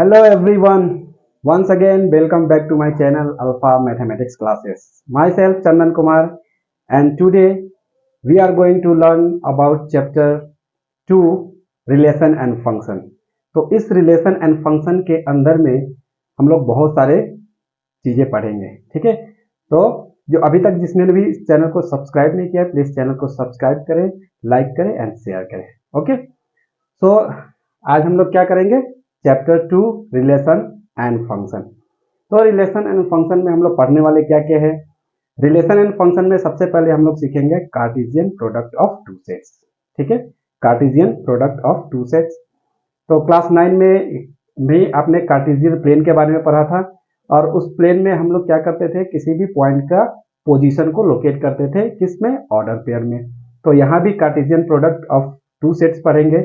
Hello everyone. Once again, welcome back to my channel Alpha Mathematics Classes. Myself Chandan Kumar, and today we are going to learn about chapter 2 Relation and Function. तो इस Relation and Function के अंदर में हम लोग बहुत सारे चीजें पढ़ेंगे, ठीक है। तो जो अभी तक जिसने भी इस चैनल को सब्सक्राइब नहीं किया, प्लीज चैनल को सब्सक्राइब करें, लाइक करें एंड शेयर करें। ओके, सो आज हम लोग क्या करेंगे? Chapter 2 relation and function. तो रिलेशन एंड फंक्शन में हम लोग पढ़ने वाले क्या क्या है? रिलेशन एंड फंक्शन में सबसे पहले हम लोग सीखेंगे Cartesian product of two sets, ठीक है। Cartesian product of two sets. तो क्लास 9 में भी आपने कार्टेशियन प्लेन के बारे में पढ़ा था, और उस प्लेन में हम लोग क्या करते थे? किसी भी पॉइंट का पोजीशन को लोकेट करते थे, किसमें? ऑर्डर पेयर में। तो यहाँ भी Cartesian product of two sets पढ़ेंगे,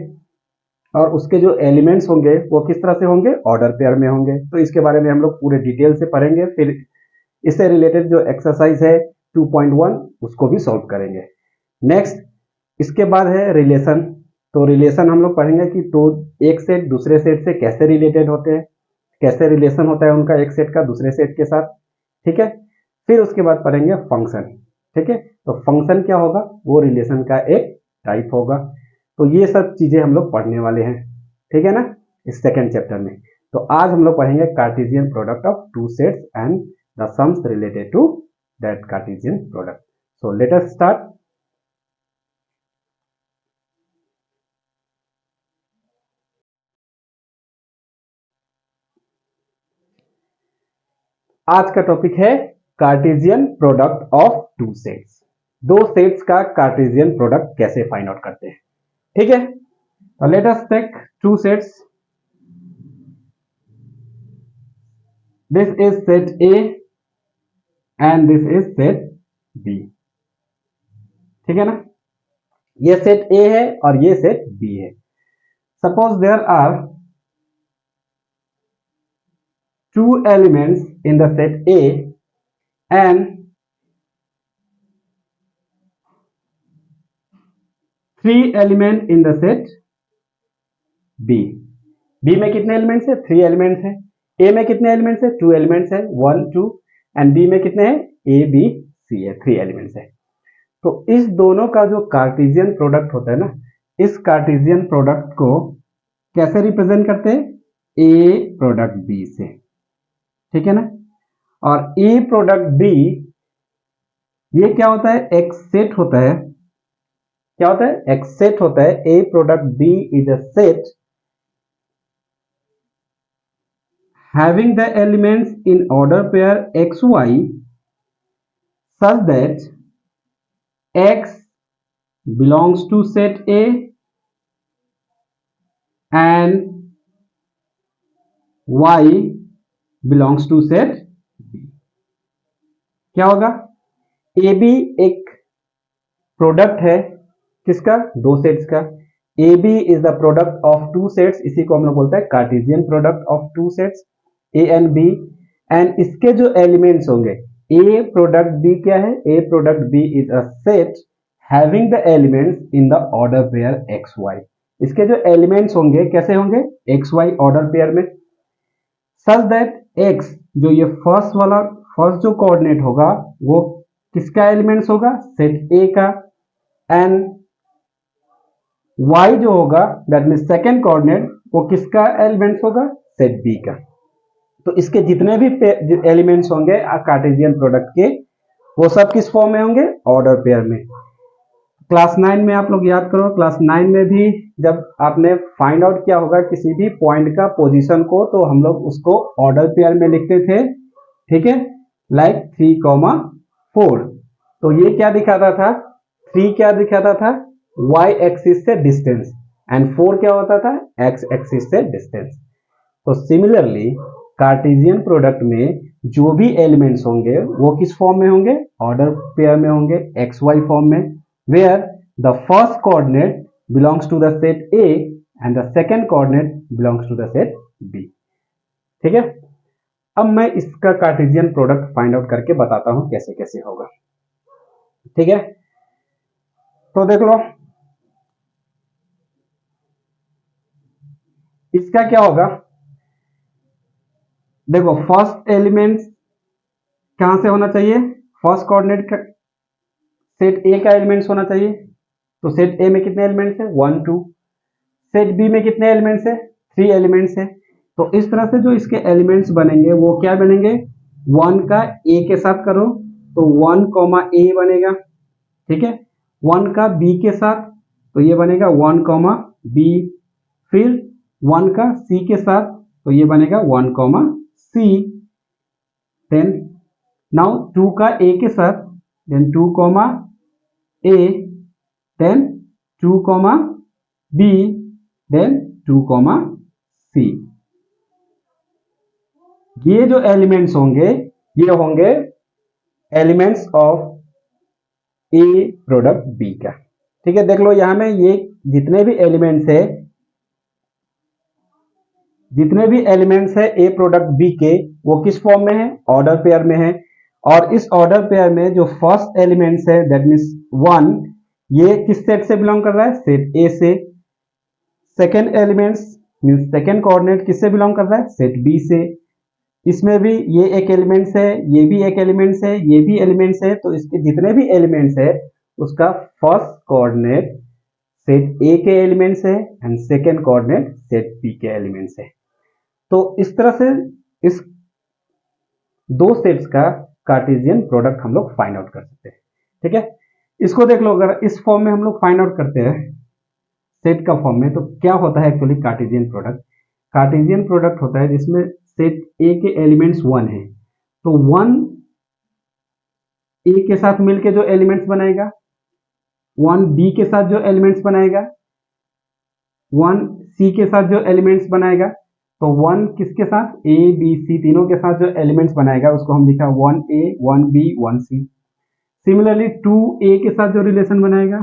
और उसके जो एलिमेंट्स होंगे वो किस तरह से होंगे? ऑर्डर पेयर में होंगे। तो इसके बारे में हम लोग पूरे डिटेल से पढ़ेंगे। फिर इससे रिलेटेड जो एक्सरसाइज है 2.1 उसको भी सॉल्व करेंगे। नेक्स्ट इसके बाद है रिलेशन। तो रिलेशन हम लोग पढ़ेंगे कि तो एक सेट दूसरे सेट से कैसे रिलेटेड होते हैं, कैसे रिलेशन होता है उनका एक सेट का दूसरे सेट के साथ, ठीक है। फिर उसके बाद पढ़ेंगे फंक्शन, ठीक है। तो फंक्शन क्या होगा? वो रिलेशन का एक टाइप होगा। तो ये सब चीजें हम लोग पढ़ने वाले हैं, ठीक है ना, इस सेकेंड चैप्टर में। तो आज हम लोग पढ़ेंगे Cartesian product of two sets and the sums related to that Cartesian product. So let us start. आज का टॉपिक है Cartesian product of two sets. दो सेट्स का कार्टेशियन प्रोडक्ट कैसे फाइंड आउट करते हैं, ठीक है। तो let us take two sets. This is set A and this is set B, ठीक है ना। ये सेट ए है और ये सेट बी है। Suppose there are two elements in the set A and three elements in the set B. B में कितने एलिमेंट्स है? 3 एलिमेंट्स है। A में कितने एलिमेंट्स है? 2 एलिमेंट्स है, 1 2। एंड B में कितने हैं? A B C है, 3 एलिमेंट्स है। तो इस दोनों का जो कार्टेशियन प्रोडक्ट होता है ना, इस कार्टेशियन प्रोडक्ट को कैसे रिप्रेजेंट करते हैं? A प्रोडक्ट B से, ठीक है ना। और A प्रोडक्ट B ये क्या होता है? एक सेट होता है। क्या होता है? एक सेट होता है। A product B is a set having the elements in order pair xy such that x belongs to set A and y belongs to set B। क्या होगा? ए बी एक प्रोडक्ट है किसका? दो सेट्स का। A B is the product of two sets, इसी को हम लोग बोलते हैं Cartesian product of two sets A and B. And इसके जो एलिमेंट्स होंगे, ए प्रोडक्ट बी क्या है? A product B is a set having the elements in the order pair x y. इसके जो एलिमेंट्स होंगे कैसे होंगे? एक्स वाई ऑर्डर पेयर में। सच दैट एक्स जो ये फर्स्ट जो कोऑर्डिनेट होगा वो किसका एलिमेंट्स होगा? सेट ए का। एंड y जो होगा दैट मीन सेकेंड कोऑर्डिनेट वो किसका एलिमेंट्स होगा? सेट बी का। तो इसके जितने भी एलिमेंट्स होंगे कार्टेशियन प्रोडक्ट के, वो सब किस फॉर्म में होंगे? ऑर्डर पेयर में। क्लास 9 में आप लोग याद करो, क्लास 9 में भी जब आपने फाइंड आउट किया होगा किसी भी पॉइंट का पोजीशन को, तो हम लोग उसको ऑर्डर पेयर में लिखते थे, ठीक है। लाइक 3,4। तो ये क्या दिखाता था? 3 क्या दिखाता था? y एक्सिस से डिस्टेंस, एंड 4 क्या होता था? x एक्सिस से डिस्टेंस। तो सिमिलरली कार्टेशियन प्रोडक्ट में जो भी एलिमेंट्स होंगे वो किस फॉर्म में होंगे? ऑर्डर पेयर में होंगे, एक्स वाई फॉर्म में, where the first coordinate belongs to the set A and the second coordinate belongs to the set B, ठीक है। अब मैं इसका कार्टेशियन प्रोडक्ट फाइंड आउट करके बताता हूं कैसे कैसे होगा, ठीक है। तो देख लो इसका क्या होगा। देखो फर्स्ट एलिमेंट कहां से होना चाहिए, फर्स्ट कोऑर्डिनेट का सेट ए का एलिमेंट्स होना चाहिए। तो सेट ए में कितने एलिमेंट्स है, 1 2। सेट बी में कितने एलिमेंट्स है, 3 एलिमेंट्स है। तो इस तरह से जो इसके एलिमेंट्स बनेंगे वो क्या बनेंगे, 1 का ए के साथ करो तो 1 कॉमा ए बनेगा, ठीक है। 1 का बी के साथ तो ये बनेगा 1 कॉमा बी। फिर 1 का सी के साथ तो ये बनेगा 1 कॉमा सी। देन नाउ 2 का ए के साथ then 2 comma A, then 2 comma B, then 2 comma C. ये जो एलिमेंट्स होंगे ये होंगे elements of A product B का, ठीक है। देख लो यहां में ये जितने भी एलिमेंट्स है, जितने भी एलिमेंट्स है ए प्रोडक्ट बी के, वो किस फॉर्म में है, ऑर्डर पेयर में है। और इस ऑर्डर पेयर में जो फर्स्ट एलिमेंट्स है दैट मीन्स 1, ये किस सेट से बिलोंग कर रहा है, सेट ए से। Second elements means second coordinate किससे बिलोंग कर रहा है, सेट बी से। इसमें भी ये एक एलिमेंट्स है, ये भी एक एलिमेंट्स है, ये भी एलिमेंट्स है। तो इसके जितने भी एलिमेंट्स है उसका फर्स्ट कोऑर्डिनेट सेट ए के एलिमेंट्स है and second coordinate set B के एलिमेंट्स है। तो इस तरह से इस दो सेट्स का कार्टेशियन प्रोडक्ट हम लोग फाइंड आउट कर सकते हैं, ठीक है। इसको देख लो, अगर इस फॉर्म में हम लोग फाइंड आउट करते हैं सेट का फॉर्म में, तो क्या होता है actually Cartesian product. Cartesian product होता है जिसमें सेट ए के एलिमेंट्स 1 है, तो 1 ए के साथ मिलके जो एलिमेंट्स बनाएगा, 1 बी के साथ जो एलिमेंट्स बनाएगा, 1 सी के साथ जो एलिमेंट्स बनाएगा। तो 1 किसके साथ, ए बी सी तीनों के साथ जो एलिमेंट्स बनाएगा उसको हम लिखा 1 ए 1 बी 1 सी। सिमिलरली 2 ए के साथ जो रिलेशन बनाएगा,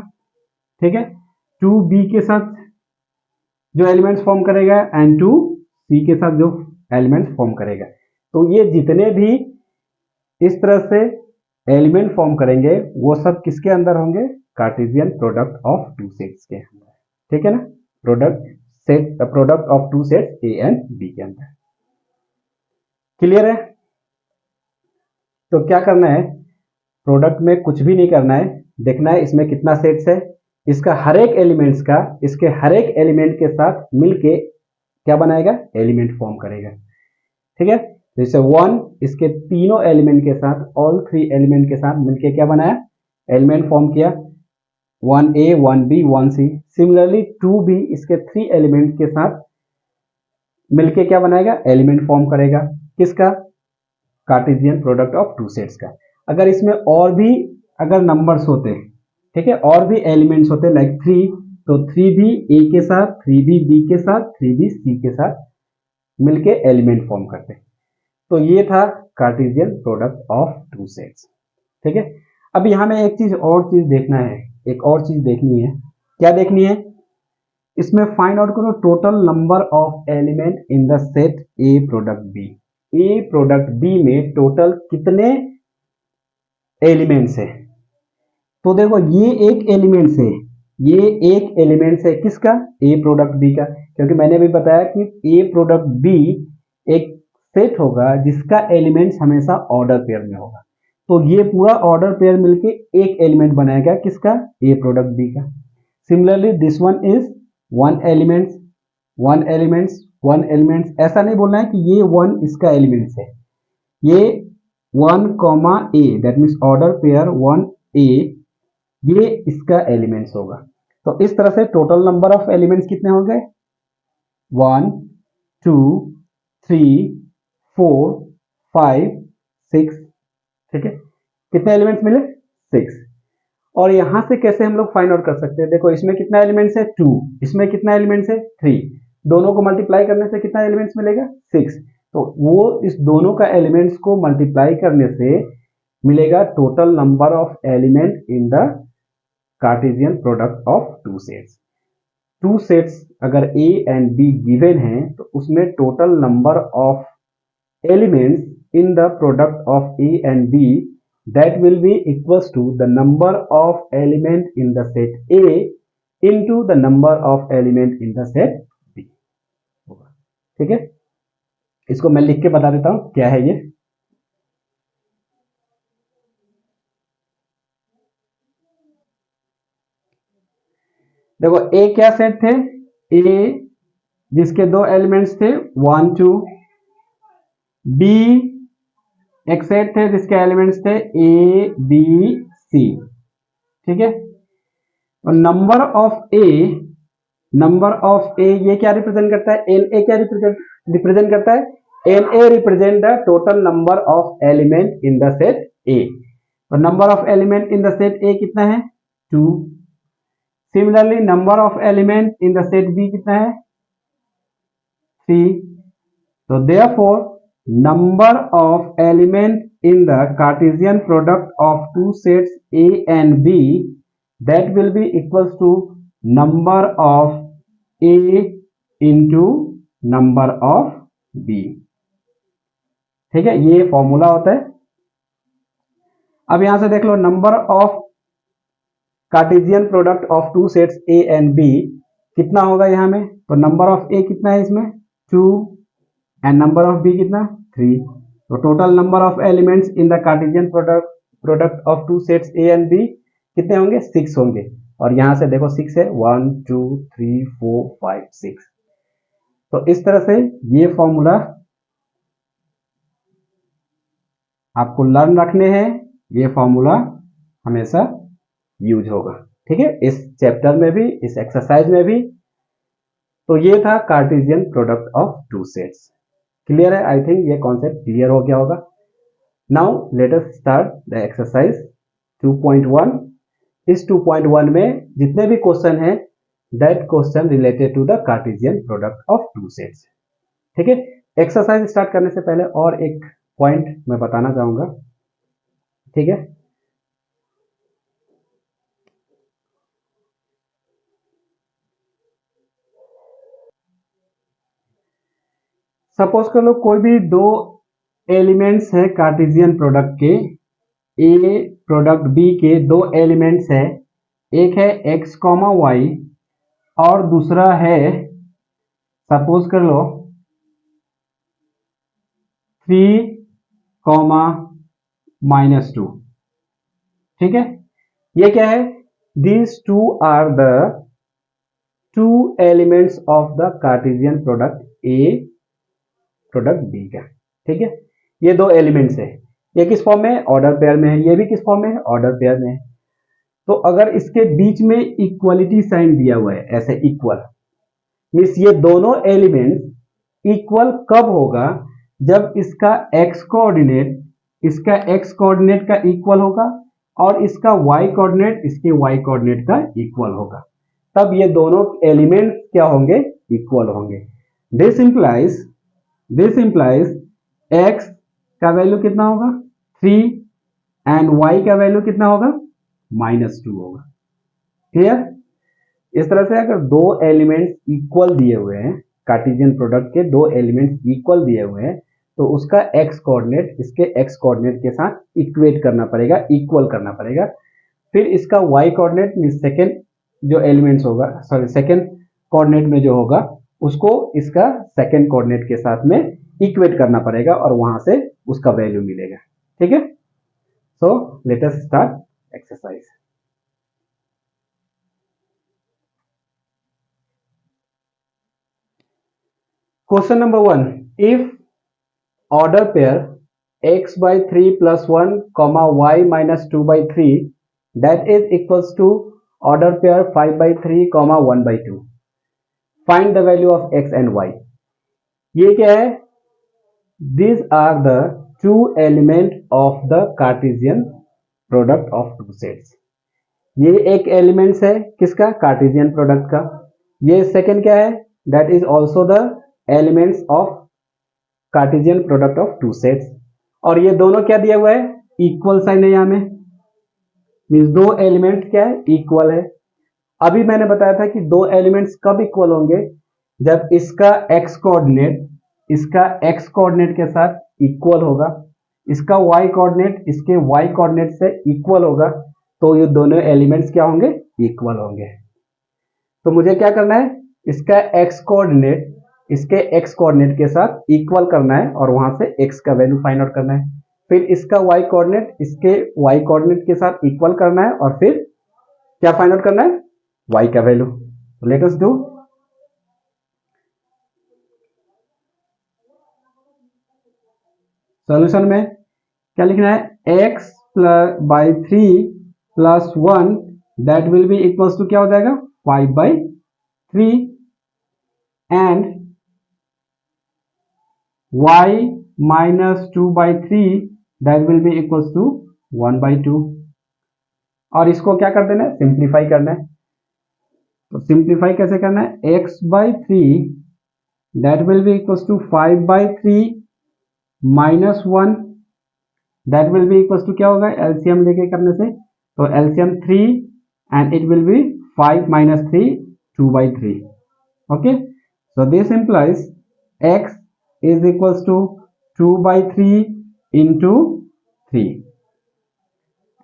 ठीक है, 2 बी के साथ जो एलिमेंट्स फॉर्म करेगा एंड 2 सी के साथ जो एलिमेंट्स फॉर्म करेगा। तो ये जितने भी इस तरह से एलिमेंट फॉर्म करेंगे वो सब किसके अंदर होंगे, Cartesian product of two sets के अंदर, ठीक है ना। Product of two sets A and B के अंदर। क्लियर है। तो क्या करना है, प्रोडक्ट में कुछ भी नहीं करना है, देखना है इसमें कितना सेट्स है, इसका हर एक एलिमेंट्स का इसके हर एक एलिमेंट के साथ मिलके क्या बनाएगा, एलिमेंट फॉर्म करेगा, ठीक है। जैसे 1 इसके तीनों एलिमेंट के साथ, ऑल 3 एलिमेंट के साथ मिलके क्या बनाया, एलिमेंट फॉर्म किया, 1a 1b 1c। Similarly 2b इसके 3 एलिमेंट के साथ मिलके क्या बनाएगा, एलिमेंट फॉर्म करेगा, किसका, Cartesian product of two sets का। अगर इसमें और भी अगर नंबर्स होते, ठीक है, और भी एलिमेंट्स होते लाइक 3, तो 3 भी ए के साथ, 3 भी बी के साथ, 3 भी सी के साथ मिलके एलिमेंट फॉर्म करते। तो ये था Cartesian product of two sets, ठीक है। अब यहां में एक चीज और चीज देखना है, एक और चीज देखनी है, क्या देखनी है, इसमें फाइंड आउट करो total number of element in the set A product B. A product B में टोटल कितने एलिमेंट्स है। तो देखो ये एक एलिमेंट्स है, ये एक एलिमेंट्स है किसका, ए प्रोडक्ट बी का, क्योंकि मैंने भी बताया कि ए प्रोडक्ट बी एक सेट होगा जिसका एलिमेंट्स हमेशा ऑर्डर पेयर में होगा। तो ये पूरा ऑर्डर पेयर मिलके एक एलिमेंट बनाएगा किसका, ए प्रोडक्ट बी का। Similarly this one is 1 elements 1 elements 1 elements. ऐसा नहीं बोलना है कि ये 1 इसका एलिमेंट्स है, ये 1 comma A that means order pair 1 ए ये इसका एलिमेंट्स होगा। तो इस तरह से टोटल नंबर ऑफ एलिमेंट्स कितने हो गए, 1 2 3 4 5 6, ठीक है। कितने एलिमेंट्स मिले, 6। और यहां से कैसे हम लोग फाइंड आउट कर सकते हैं, देखो इसमें कितना एलिमेंट्स है 2, इसमें कितना एलिमेंट्स है 3, दोनों को मल्टीप्लाई करने से कितना एलिमेंट्स मिलेगा 6। तो वो इस दोनों का एलिमेंट्स को मल्टीप्लाई करने से मिलेगा total number of element in the Cartesian product of two sets. Two sets अगर ए एंड बी गिवन है तो उसमें total number of elements in the product of A and B that will be equals to the number of element in the set A into the number of element in the set B होगा, ठीक है। इसको मैं लिख के बता देता हूं क्या है ये। देखो ए क्या सेट थे, ए जिसके दो एलिमेंट्स थे 1 2, बी एक सेट थे जिसके एलिमेंट्स थे ए बी सी, ठीक है। और नंबर ऑफ ए ये क्या रिप्रेजेंट करता है, एन ए क्या रिप्रेजेंट करता है, n A represent the total number of element in the set A. और number of element in the set A कितना है 2। Similarly number of element in the set B कितना है 3। So therefore number of element in the Cartesian product of two sets A and B that will be equals to number of A into number of B, ठीक है, ये formula होता है। अब यहां से देख लो number of Cartesian product of two sets A and B कितना होगा यहाँ में, तो नंबर ऑफ ए कितना है इसमें 2 एंड नंबर ऑफ बी कितना 3। तो total number of elements in the Cartesian product of two sets A and B कितने होंगे 6 होंगे। और यहां से देखो 6 है 1 2 3 4 5 6। तो इस तरह से ये फॉर्मूला आपको लर्न रखने हैं, ये फॉर्मूला हमेशा यूज होगा, ठीक है, इस चैप्टर में भी इस एक्सरसाइज में भी। तो ये था Cartesian product of two sets. Clear है, आई थिंक ये कॉन्सेप्ट क्लियर हो गया होगा। Now let us start the exercise 2.1। इस 2.1 में जितने भी क्वेश्चन हैं that question related to the Cartesian product of two sets, ठीक है। एक्सरसाइज स्टार्ट करने से पहले और एक पॉइंट मैं बताना चाहूंगा, ठीक है। सपोज कर लो कोई भी दो एलिमेंट्स है कार्टेशियन प्रोडक्ट के, ए प्रोडक्ट बी के दो एलिमेंट्स है, एक है x, y और दूसरा है सपोज कर लो 3, -2, ठीक है। ये क्या है, these two are the two elements of the Cartesian product A product B का, ठीक है। ये दो एलिमेंट्स है, ये किस फॉर्म में है ऑर्डर पेयर में है, ये भी किस फॉर्म में है ऑर्डर पेयर में है। तो अगर इसके बीच में इक्वलिटी साइन दिया हुआ है ऐसे इक्वल, मीन्स ये दोनों एलिमेंट्स इक्वल कब होगा, जब इसका x कोऑर्डिनेट का इक्वल होगा और इसका y कोऑर्डिनेट इसके y कोऑर्डिनेट का इक्वल होगा, तब ये दोनों एलिमेंट्स क्या होंगे इक्वल होंगे। दिस इंप्लाइज x का वैल्यू कितना होगा 3 एंड y का वैल्यू कितना होगा -2 होगा। क्लियर। इस तरह से अगर दो एलिमेंट्स इक्वल दिए हुए हैं, कार्टेशियन प्रोडक्ट के दो एलिमेंट्स इक्वल दिए हुए हैं, तो उसका x कोऑर्डिनेट इसके x कोऑर्डिनेट के साथ इक्वेट करना पड़ेगा, इक्वल करना पड़ेगा। फिर इसका y कोऑर्डिनेट मींस सेकंड जो एलिमेंट्स होगा, सॉरी सेकंड कोऑर्डिनेट में जो होगा उसको इसका सेकंड कोऑर्डिनेट के साथ में इक्वेट करना पड़ेगा और वहां से उसका वैल्यू मिलेगा, ठीक है। सो let us start exercise. Question number 1, if order pair x by 3 plus 1 comma y minus 2 by 3 that is equals to order pair 5 by 3 comma 1 by 2, find the value of x and y। ये क्या है, these are the two element of the Cartesian product of two sets। ये एक elements है किसका Cartesian product का, ये second क्या है that is also the elements of Cartesian product of two sets. और ये दोनों क्या दिया हुआ है इक्वल साइन है यहाँ में, मींस दो एलिमेंट क्या है इक्वल है। अभी मैंने बताया था कि दो एलिमेंट्स कब इक्वल होंगे, जब इसका x कोऑर्डिनेट के साथ इक्वल होगा, इसका y कोऑर्डिनेट इसके y कोऑर्डिनेट से इक्वल होगा, तो ये दोनों एलिमेंट्स क्या होंगे इक्वल होंगे। तो मुझे क्या करना है, इसका x कोऑर्डिनेट इसके x कोऑर्डिनेट के साथ इक्वल करना है और वहां से x का वैल्यू फाइंड आउट करना है। फिर इसका y कोऑर्डिनेट इसके y कोऑर्डिनेट के साथ इक्वल करना है और फिर क्या फाइंड आउट करना है, y का value. Let us do. Solution में क्या लिखना है, x by 3 plus 1 that will be equals to क्या हो जाएगा 5/3 and y minus 2/3 that will be equals to 1/2। और इसको क्या कर देना है, सिंप्लीफाई करना है। तो सिंप्लीफाई कैसे करना है, x/3 that will be equals to 5/3 minus 1 that will be equals to क्या होगा, एलसीएम लेके करने से, तो LCM 3 and it will be 5 minus 3 2/3। okay, so this implies x is equals to 2/3 into 3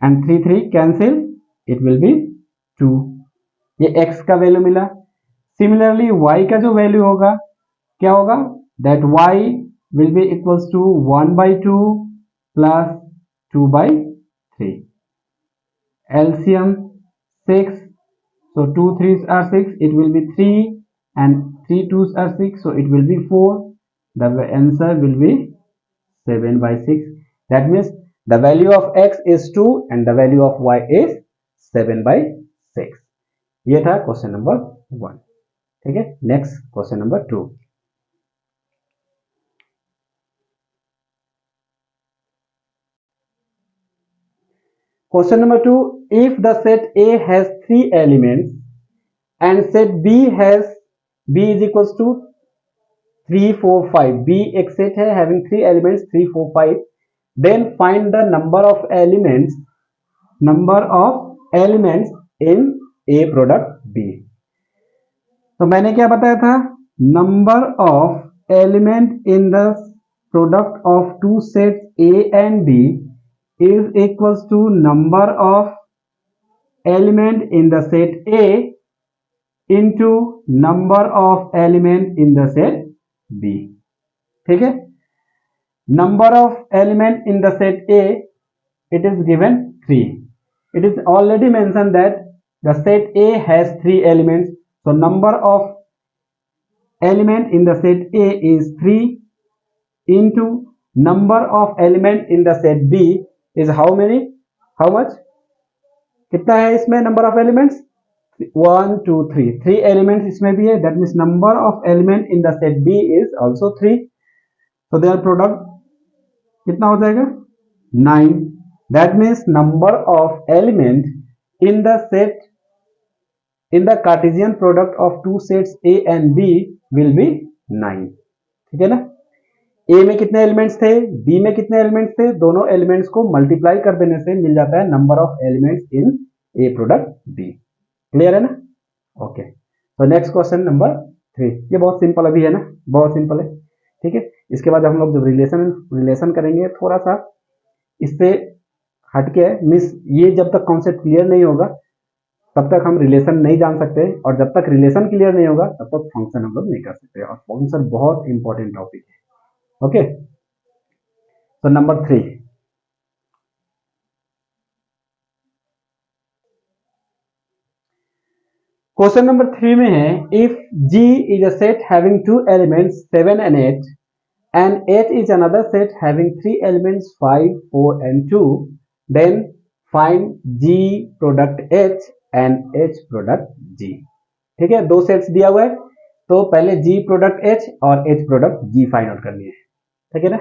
and 3 cancel, it will be 2। ये x का value मिला। Similarly y का जो वैल्यू होगा क्या होगा, that y will be equals to 1/2 plus 2/3। LCM 6, so 2 3s are 6, it will be 3 and 3 2s are 6, so it will be 4। the answer will be 7/6। that means the value of x is 2 and the value of y is 7/6। ये था question number 1। ठीक है, next question number 2। Question number 2, if the set A has 3 elements and set B is equals to 3 4 5, B एक set है having 3 elements 3 4 5, then find the number of elements in A product B। तो मैंने क्या बताया था, number of element in the product of two sets A and B is equals to number of element in the set A into number of element in the set B। ठीक है, number of element in the set A, it is given 3। it is already mentioned that the set A has 3 elements, so number of element in the set A is 3 into number of element in the set B is how many, how much, कितना है इसमें number of elements, 1 2 3, 3 elements इसमें भी है, that means number of element in the set B is also 3, so their product कितना हो जाएगा 9। That means number of element in the set in the Cartesian product of two sets A and B will be 9। ठीक है ना, ए में कितने elements थे, B में कितने एलिमेंट्स थे, दोनों एलिमेंट्स को मल्टीप्लाई कर देने से मिल जाता है number of elements in A product B. Clear है ना, ओके। तो नेक्स्ट क्वेश्चन नंबर 3, ये बहुत सिंपल अभी है ना, बहुत सिंपल है। ठीक है, इसके बाद हम लोग जब रिलेशन करेंगे थोड़ा सा इससे हटके, मिस ये जब तक कॉन्सेप्ट क्लियर नहीं होगा तब तक हम रिलेशन नहीं जान सकते, और जब तक रिलेशन क्लियर नहीं होगा तब तक फंक्शन हम लोग नहीं कर सकते, और फंक्शन बहुत इंपॉर्टेंट टॉपिक है। Okay, so number 3, question number 3 में है, if G is a set having 2 elements 7 and 8 and H is another set having 3 elements 5 4 and 2, then find G product H and H product G। ठीक है, दो sets दिया हुआ है, तो पहले G प्रोडक्ट H और H product G find out करनी है। ठीक है ना,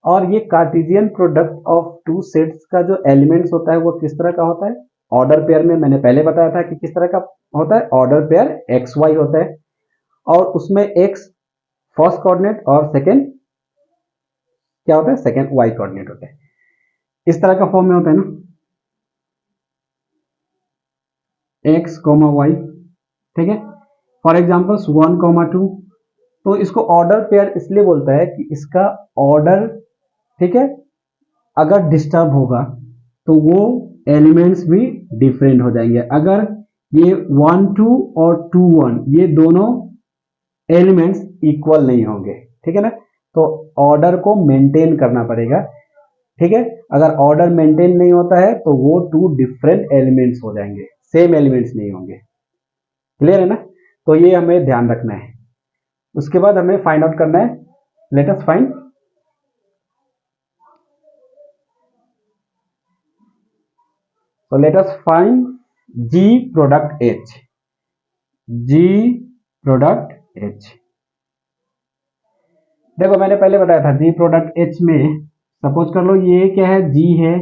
और ये Cartesian product of two sets का जो एलिमेंट्स होता है वो किस तरह का होता है, ऑर्डर पेयर में मैंने पहले बताया था कि किस तरह का होता है, ऑर्डर पेयर एक्स वाई होता है, और उसमें एक्स फर्स्ट कोऑर्डिनेट और सेकंड क्या होता है, सेकंड वाई कोऑर्डिनेट होता है। इस तरह का फॉर्म में होता है ना, एक्स कॉमा वाई। ठीक है, फॉर एग्जाम्पल 1 2, तो इसको ऑर्डर पेयर इसलिए बोलता है कि इसका ऑर्डर, ठीक है, अगर डिस्टर्ब होगा तो वो एलिमेंट्स भी डिफरेंट हो जाएंगे। अगर ये 1 2 और 2 1 ये दोनों एलिमेंट्स इक्वल नहीं होंगे, ठीक है ना। तो ऑर्डर को मेंटेन करना पड़ेगा, ठीक है। अगर ऑर्डर मेंटेन नहीं होता है तो वो टू डिफरेंट एलिमेंट्स हो जाएंगे, सेम एलिमेंट्स नहीं होंगे। क्लियर है ना। तो ये हमें ध्यान रखना है। उसके बाद हमें फाइंड आउट करना है, let us find. So let us find G product H. G product H. देखो मैंने पहले बताया था G प्रोडक्ट H में, सपोज कर लो ये क्या है, G है,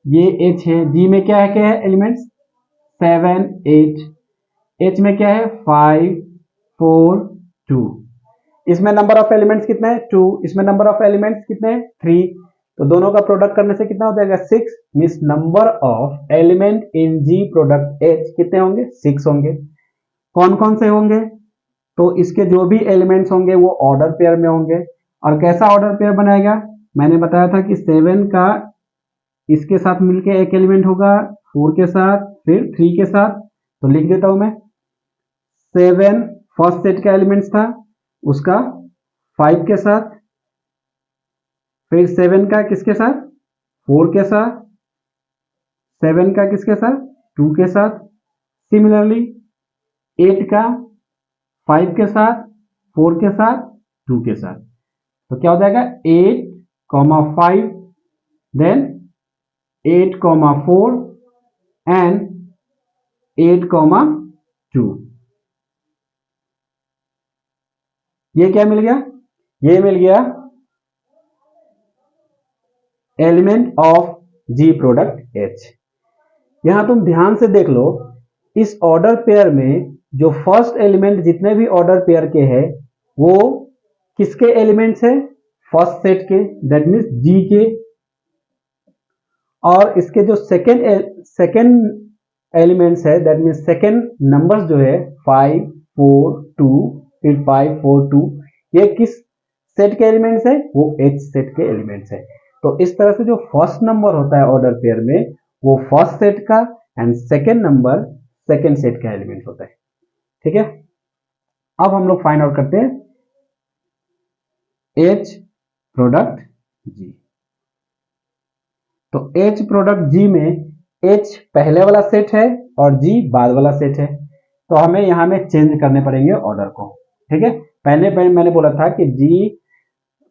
ये H है। G में क्या है एलिमेंट्स 7 8, H में क्या है 5 4 2। इसमें नंबर ऑफ एलिमेंट्स कितना है 2, इसमें नंबर ऑफ एलिमेंट्स कितने हैं 3। तो दोनों का प्रोडक्ट करने से कितना हो जाएगा 6। Means number of element in G product H कितने होंगे 6 होंगे। कौन कौन से होंगे, तो इसके जो भी एलिमेंट्स होंगे वो ऑर्डर पेयर में होंगे। और कैसा ऑर्डर पेयर बनाएगा, मैंने बताया था कि 7 का इसके साथ मिलके एक एलिमेंट होगा, 4 के साथ, फिर 3 के साथ। तो लिख देता हूं मैं, 7 फर्स्ट सेट का एलिमेंट्स था, उसका 5 के साथ, फिर 7 का किसके साथ 4 के साथ, 7 का किसके साथ 2 के साथ, सिमिलरली 8 का 5 के साथ, 4 के साथ, 2 के साथ। तो क्या हो जाएगा 8, 5, देन 8, 4 एंड 8, 2। ये क्या मिल गया, ये मिल गया element of G product H. यहां तुम ध्यान से देख लो, इस ऑर्डर पेयर में जो फर्स्ट एलिमेंट जितने भी ऑर्डर पेयर के हैं वो किसके एलिमेंट्स है, फर्स्ट सेट के, दैट मीन्स जी के। और इसके जो सेकेंड एलिमेंट्स है, दैट मीन्स सेकेंड नंबर्स जो है 5 4 2, फिर 5 4 2, ये किस सेट के एलिमेंट्स है, वो एच सेट के एलिमेंट्स है। तो इस तरह से जो फर्स्ट नंबर होता है ऑर्डर पेयर में वो फर्स्ट सेट का, and second number second set का एलिमेंट होता है, ठीक है। अब हम लोग फाइंड आउट करते हैं एच प्रोडक्ट जी। तो एच प्रोडक्ट जी में एच पहले वाला सेट है और जी बाद वाला सेट है। तो हमें यहां में चेंज करने पड़ेंगे ऑर्डर को, ठीक है। पहले मैंने बोला था कि जी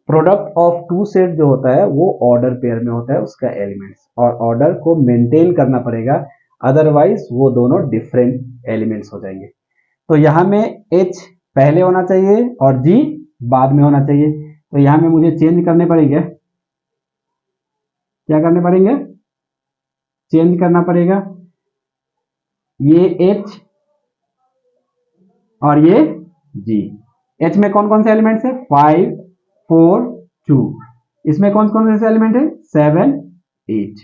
प्रोडक्ट ऑफ टू सेट जो होता है वो ऑर्डर पेयर में होता है उसका एलिमेंट्स, और ऑर्डर को मेंटेन करना पड़ेगा, अदरवाइज वो दोनों डिफरेंट एलिमेंट्स हो जाएंगे। तो यहां में एच पहले होना चाहिए और जी बाद में होना चाहिए। तो यहां में मुझे चेंज करने पड़ेंगे, क्या करने पड़ेंगे, चेंज करना पड़ेगा ये एच और ये जी। एच में कौन कौन से एलिमेंट्स है 5 4 2, इसमें कौन कौन से एलिमेंट है 7 8।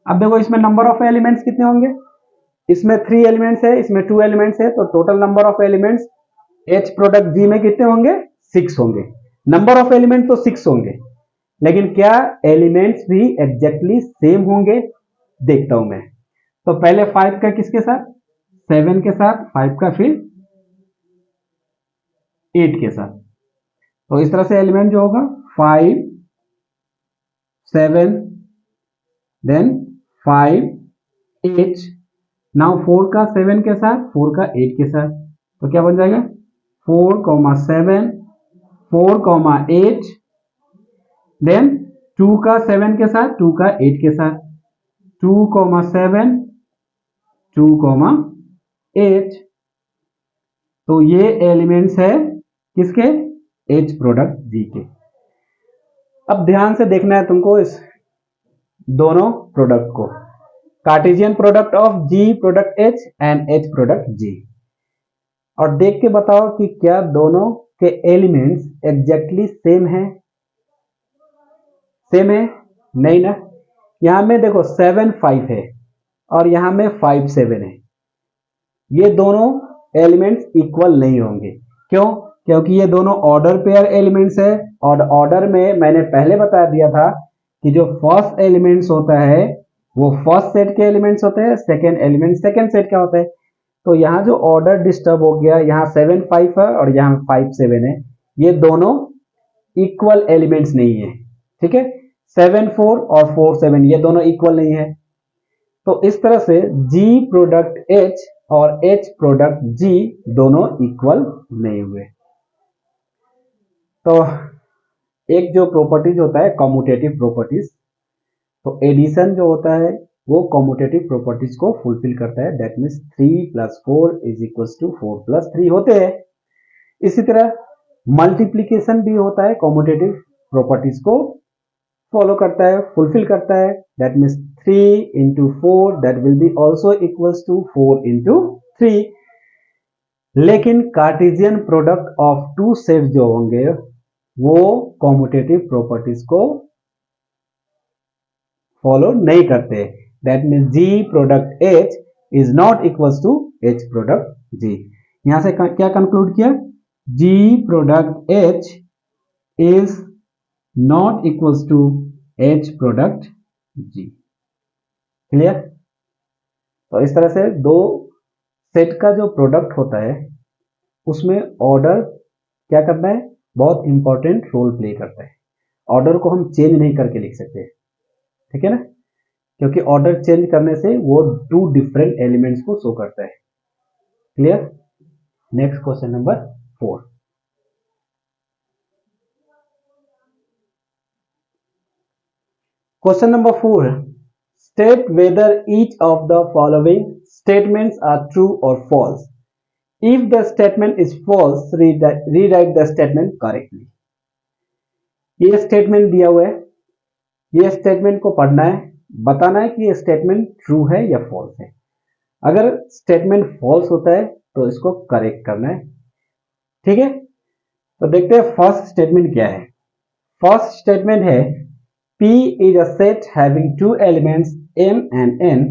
अब देखो इसमें नंबर ऑफ एलिमेंट्स कितने होंगे, इसमें 3 एलिमेंट्स है, इसमें 2 एलिमेंट्स है, तो total number of elements H product G में कितने होंगे 6 होंगे। नंबर ऑफ एलिमेंट तो 6 होंगे, लेकिन क्या एलिमेंट्स भी एग्जैक्टली सेम होंगे, देखता हूं मैं। तो पहले 5 का किसके साथ 7 के साथ, 5 का फिर 8 के साथ। तो इस तरह से एलिमेंट जो होगा 5 7 देन 5 8। नाउ 4 का 7 के साथ, 4 का 8 के साथ, तो क्या बन जाएगा 4, 7 4, 8। देन 2 का 7 के साथ, 2 का 8 के साथ, 2, 7 2, 8। तो ये एलिमेंट्स है किसके, एच प्रोडक्ट जी के। अब ध्यान से देखना है तुमको इस दोनों प्रोडक्ट को, Cartesian product of G product H and H product G, और देख के बताओ कि क्या दोनों के एलिमेंट्स एग्जैक्टली सेम है, सेम है नहीं ना। यहां में देखो 7 5 है और यहां में 5 7 है, ये दोनों एलिमेंट्स इक्वल नहीं होंगे। क्यों, क्योंकि ये दोनों ऑर्डर पेयर एलिमेंट्स है, और ऑर्डर में मैंने पहले बता दिया था कि जो फर्स्ट एलिमेंट्स होता है वो फर्स्ट सेट के एलिमेंट्स होते हैं, सेकेंड एलिमेंट सेकेंड सेट का होता है। तो यहाँ जो ऑर्डर डिस्टर्ब हो गया, यहाँ 7 5 है और यहाँ 5 7 है, ये दोनों इक्वल एलिमेंट्स नहीं है, ठीक है। 7 4 और 4 7 ये दोनों इक्वल नहीं है। तो इस तरह से G प्रोडक्ट H और H प्रोडक्ट G दोनों इक्वल नहीं हुए। तो एक जो प्रॉपर्टीज होता है कम्यूटेटिव प्रॉपर्टीज, तो एडिशन जो होता है वो कम्यूटेटिव प्रॉपर्टीज को फुलफिल करता है। दैट मीन्स 3 + 4 = 4 + 3 होते हैं। इसी तरह मल्टीप्लीकेशन भी होता है, कम्यूटेटिव प्रॉपर्टीज को फॉलो करता है, फुलफिल करता है। That means 3 × 4 that will be also equals to 4 × 3। लेकिन Cartesian product of two set जो होंगे वो कम्यूटेटिव प्रॉपर्टीज को फॉलो नहीं करते। That means G product H is not equals to H product G। यहां से क्या कंक्लूड किया, G product H is not equals to H product G। Clear. तो इस तरह से दो सेट का जो प्रोडक्ट होता है उसमें ऑर्डर क्या करना है, बहुत इंपॉर्टेंट रोल प्ले करता है। ऑर्डर को हम चेंज नहीं करके लिख सकते, ठीक है ना, क्योंकि ऑर्डर चेंज करने से वो 2 डिफरेंट एलिमेंट्स को शो करता है। Clear. Next question number 4। Question number 4, state whether each of the following statements are true or false. If the statement is false, rewrite the statement correctly. ये statement दिया हुआ है, ये स्टेटमेंट को पढ़ना है, बताना है कि ये स्टेटमेंट ट्रू है या फॉल्स है। अगर स्टेटमेंट फॉल्स होता है तो इसको करेक्ट करना है, ठीक है। तो देखते हैं फर्स्ट स्टेटमेंट क्या है। फर्स्ट स्टेटमेंट है P is a set having 2 elements M and N.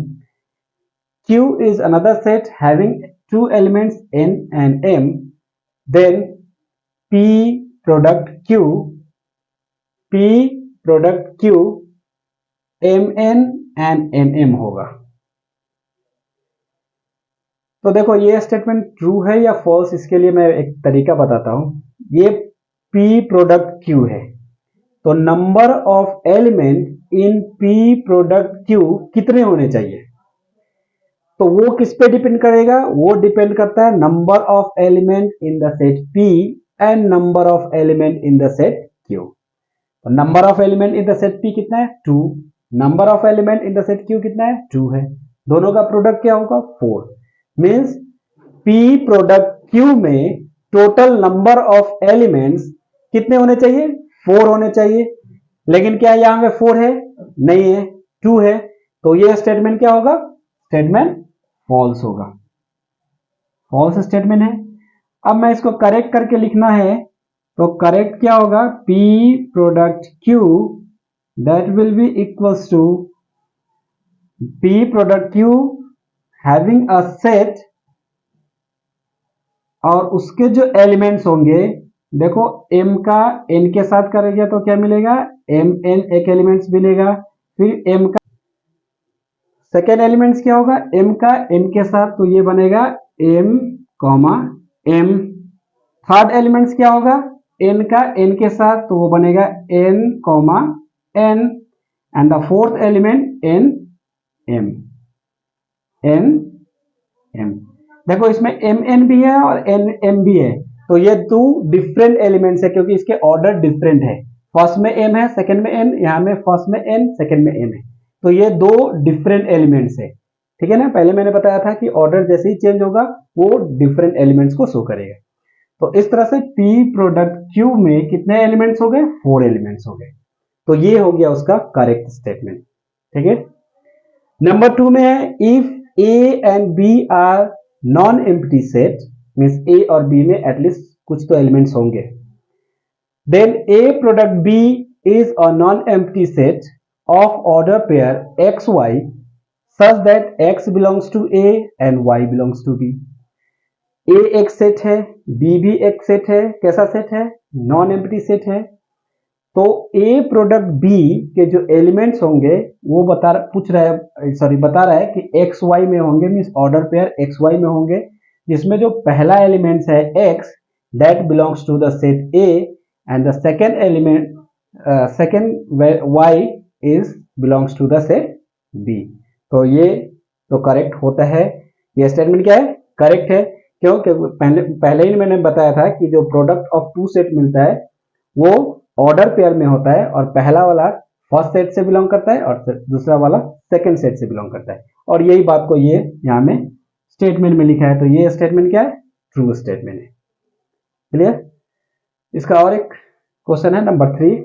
Q is another set having 2 elements N and M. Then P product Q MN and MM होगा। तो देखो ये स्टेटमेंट ट्रू है या false, इसके लिए मैं एक तरीका बताता हूं। ये P प्रोडक्ट Q है, तो number of element in P product Q कितने होने चाहिए, तो वो किस पे डिपेंड करेगा, वो डिपेंड करता है number of element in the set P and number of element in the set Q। तो number of element in the set P कितना है 2, number of element in the set Q कितना है 2 है, दोनों का प्रोडक्ट क्या होगा 4। मींस P प्रोडक्ट Q में टोटल नंबर ऑफ एलिमेंट्स कितने होने चाहिए 4 होने चाहिए। लेकिन क्या यहां पे 4 है, नहीं है, 2 है, तो ये स्टेटमेंट क्या होगा, स्टेटमेंट फॉल्स होगा, फॉल्स स्टेटमेंट है। अब मैं इसको करेक्ट करके लिखना है, तो करेक्ट क्या होगा, P product Q that will be equals to P product Q having a set, और उसके जो एलिमेंट्स होंगे, देखो M का N के साथ करेंगे तो क्या मिलेगा, MN एक एलिमेंट्स मिलेगा। फिर M का सेकेंड एलिमेंट्स क्या होगा, M का N के साथ, तो ये बनेगा M, M। थर्ड एलिमेंट्स क्या होगा, N का N के साथ, तो वो बनेगा N, N। And the fourth element N M। देखो इसमें MN भी है और NM भी है, तो ये 2 डिफरेंट एलिमेंट्स है क्योंकि इसके ऑर्डर डिफरेंट है। फर्स्ट में M है, सेकंड में N, यहाँ में फर्स्ट में N, सेकंड में M है, तो ये 2 डिफरेंट एलिमेंट्स है, ठीक है ना। पहले मैंने बताया था कि ऑर्डर जैसे ही चेंज होगा वो डिफरेंट एलिमेंट्स को शो करेगा। तो इस तरह से P प्रोडक्ट Q में कितने एलिमेंट्स हो गए, 4 एलिमेंट्स हो गए। तो ये हो गया उसका करेक्ट स्टेटमेंट, ठीक है। नंबर 2 में है if A and B are non empty set, means A और B में एटलीस्ट कुछ तो एलिमेंट्स होंगे, then A product B is a non empty set of order pair XY such that X belongs to A and Y belongs to B। A एक set है, B भी एक सेट है, कैसा सेट है, नॉन एम्प्टी सेट है। तो A product B के जो एलिमेंट्स होंगे वो बता रहा है कि एक्स वाई में होंगे, means order pair x Y में होंगे, जिसमें जो पहला एलिमेंट्स है X that belongs to the set A and the second element second Y is belongs to the set B. तो ये तो करेक्ट होता है, ये स्टेटमेंट क्या है, करेक्ट है। क्यों? क्योंकि पहले ही मैंने बताया था कि जो प्रोडक्ट ऑफ टू सेट मिलता है वो ऑर्डर पेयर में होता है, और पहला वाला फर्स्ट सेट से बिलोंग करता है और दूसरा वाला सेकंड सेट से बिलोंग करता है। और यही बात को ये यहाँ में स्टेटमेंट में लिखा है, तो ये स्टेटमेंट क्या है, ट्रू स्टेटमेंट है। क्लियर? इसका और एक क्वेश्चन है नंबर 3।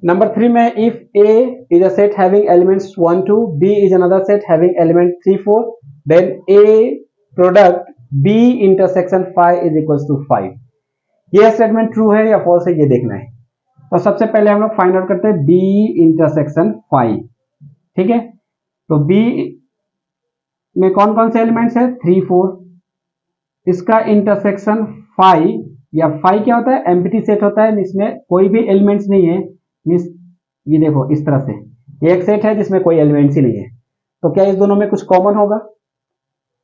नंबर 3 में if A is a set having elements 1 2, B is another set having element 3 4, then A product B intersection 5 is equals to 5। ये स्टेटमेंट ट्रू है या फॉल्स है ये देखना है। तो सबसे पहले हम लोग फाइंड आउट करते हैं B इंटरसेक्शन 5। ठीक है, तो B में कौन कौन से एलिमेंट्स है, 3 4, इसका इंटरसेक्शन 5, या 5 क्या होता है, एम्प्टी सेट होता है जिसमें कोई भी एलिमेंट्स नहीं है। मीन्स ये देखो इस तरह से, ये एक सेट है जिसमें कोई एलिमेंट्स ही नहीं है, तो क्या इस दोनों में कुछ कॉमन होगा,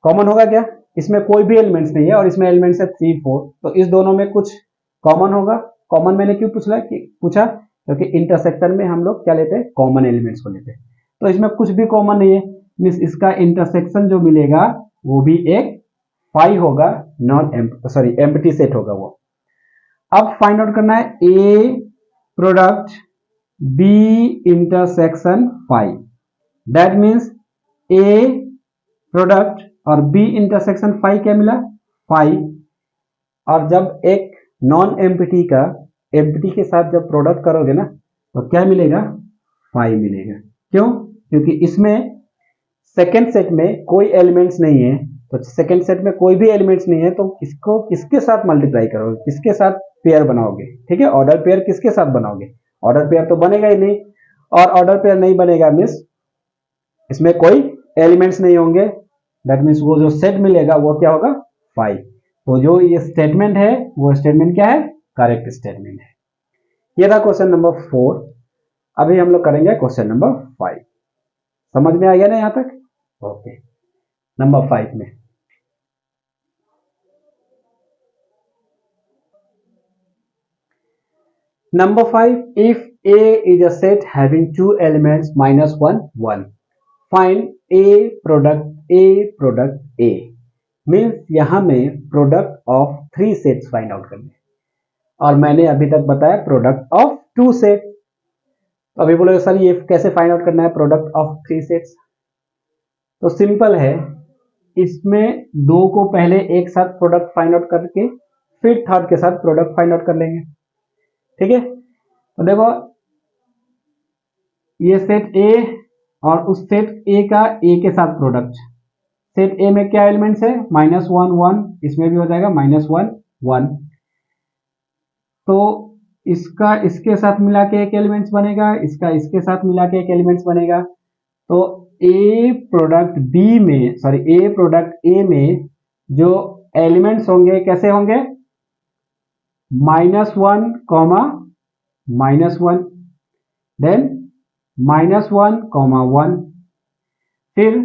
कॉमन होगा क्या, इसमें कोई भी एलिमेंट्स नहीं है और इसमें एलिमेंट्स है 3 4, तो इस दोनों में कुछ कॉमन होगा। कॉमन मैंने क्यों पूछा क्योंकि इंटरसेक्शन में हम लोग क्या लेते हैं, कॉमन एलिमेंट्स को लेते हैं। तो इसमें कुछ भी कॉमन नहीं है, मीन्स इसका इंटरसेक्शन जो मिलेगा वो भी एक 5 होगा, एम्प्टी सेट होगा वो। अब फाइंड आउट करना है A product B intersection 5, that means A product और बी इंटरसेक्शन 5 क्या मिला, 5। और जब एक नॉन एम्प्टी का एम्प्टी के साथ जब प्रोडक्ट करोगे ना तो क्या मिलेगा, 5 मिलेगा। क्यों? क्योंकि इसमें सेकेंड सेट में कोई एलिमेंट्स नहीं है, तो सेकेंड सेट में कोई भी एलिमेंट्स नहीं है, तो इसको किसके साथ मल्टीप्लाई करोगे, किसके साथ पेयर बनाओगे। ठीक है, ऑर्डर पेयर किसके साथ बनाओगे, ऑर्डर पेयर तो बनेगा ही नहीं, और ऑर्डर पेयर नहीं बनेगा मीन्स इसमें कोई एलिमेंट्स नहीं होंगे, दैट मीन्स वो जो सेट मिलेगा वो क्या होगा, 5। तो जो ये स्टेटमेंट है वो स्टेटमेंट क्या है, करेक्ट स्टेटमेंट है। ये था क्वेश्चन नंबर 4। अभी हम लोग करेंगे क्वेश्चन नंबर 5। समझ में आ गया ना यहां तक? ओके, नंबर 5 में number 5, if A is a set having two elements -1 1, find A product A। Means यहां में product of 3 sets find out करने, और मैंने अभी तक बताया प्रोडक्ट ऑफ 2 सेट। तो अभी बोलोगे सर ये कैसे फाइंड आउट करना है प्रोडक्ट ऑफ 3 सेट्स? तो सिंपल है, इसमें दो को पहले एक साथ प्रोडक्ट फाइंड आउट करके फिर थर्ड के साथ प्रोडक्ट फाइंड आउट कर लेंगे। ठीक है, तो देखो ये सेट ए और उस सेट ए का ए के साथ प्रोडक्ट, सेट ए में क्या एलिमेंट्स है, -1 1, इसमें भी हो जाएगा -1 1, तो इसका इसके साथ मिला के एक एलिमेंट्स बनेगा, इसका इसके साथ मिला के एक एलिमेंट्स बनेगा। तो ए प्रोडक्ट ए में जो एलिमेंट्स होंगे कैसे होंगे, -1 -1, देन -1 1, फिर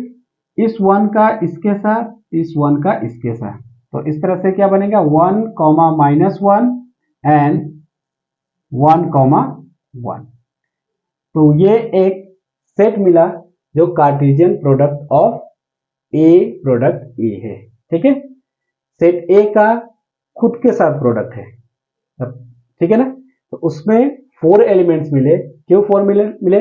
इस 1 का इसके साथ, इस 1 का इसके साथ, तो इस तरह से क्या बनेगा, 1 -1 एंड 1 1। तो ये एक सेट मिला जो Cartesian product of A product ए है। ठीक है, सेट ए का खुद के साथ प्रोडक्ट है, ठीक है ना, तो उसमें 4 एलिमेंट्स मिले। क्यों 4 मिले,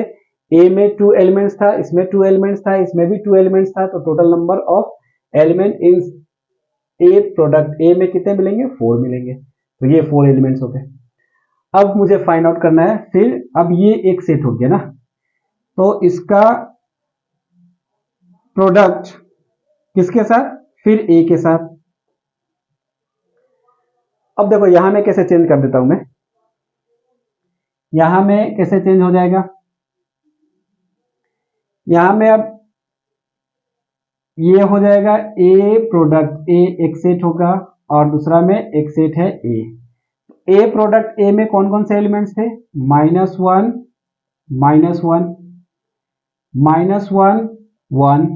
ए में 2 एलिमेंट्स था, इसमें 2 एलिमेंट्स था, इसमें भी 2 एलिमेंट्स था, तो total number of element in A product ए में कितने मिलेंगे, 4 मिलेंगे। तो ये 4 एलिमेंट्स हो गए। अब मुझे फाइंड आउट करना है, फिर अब ये एक सेट हो गया ना, तो इसका प्रोडक्ट किसके साथ, फिर ए के साथ। अब देखो यहां में कैसे चेंज कर देता हूं मैं, यहां में कैसे चेंज हो जाएगा, यहां में अब ये हो जाएगा ए प्रोडक्ट, ए एक सेट होगा और दूसरा में एक सेट है ए प्रोडक्ट ए में कौन कौन से एलिमेंट्स थे, -1 -1 -1 1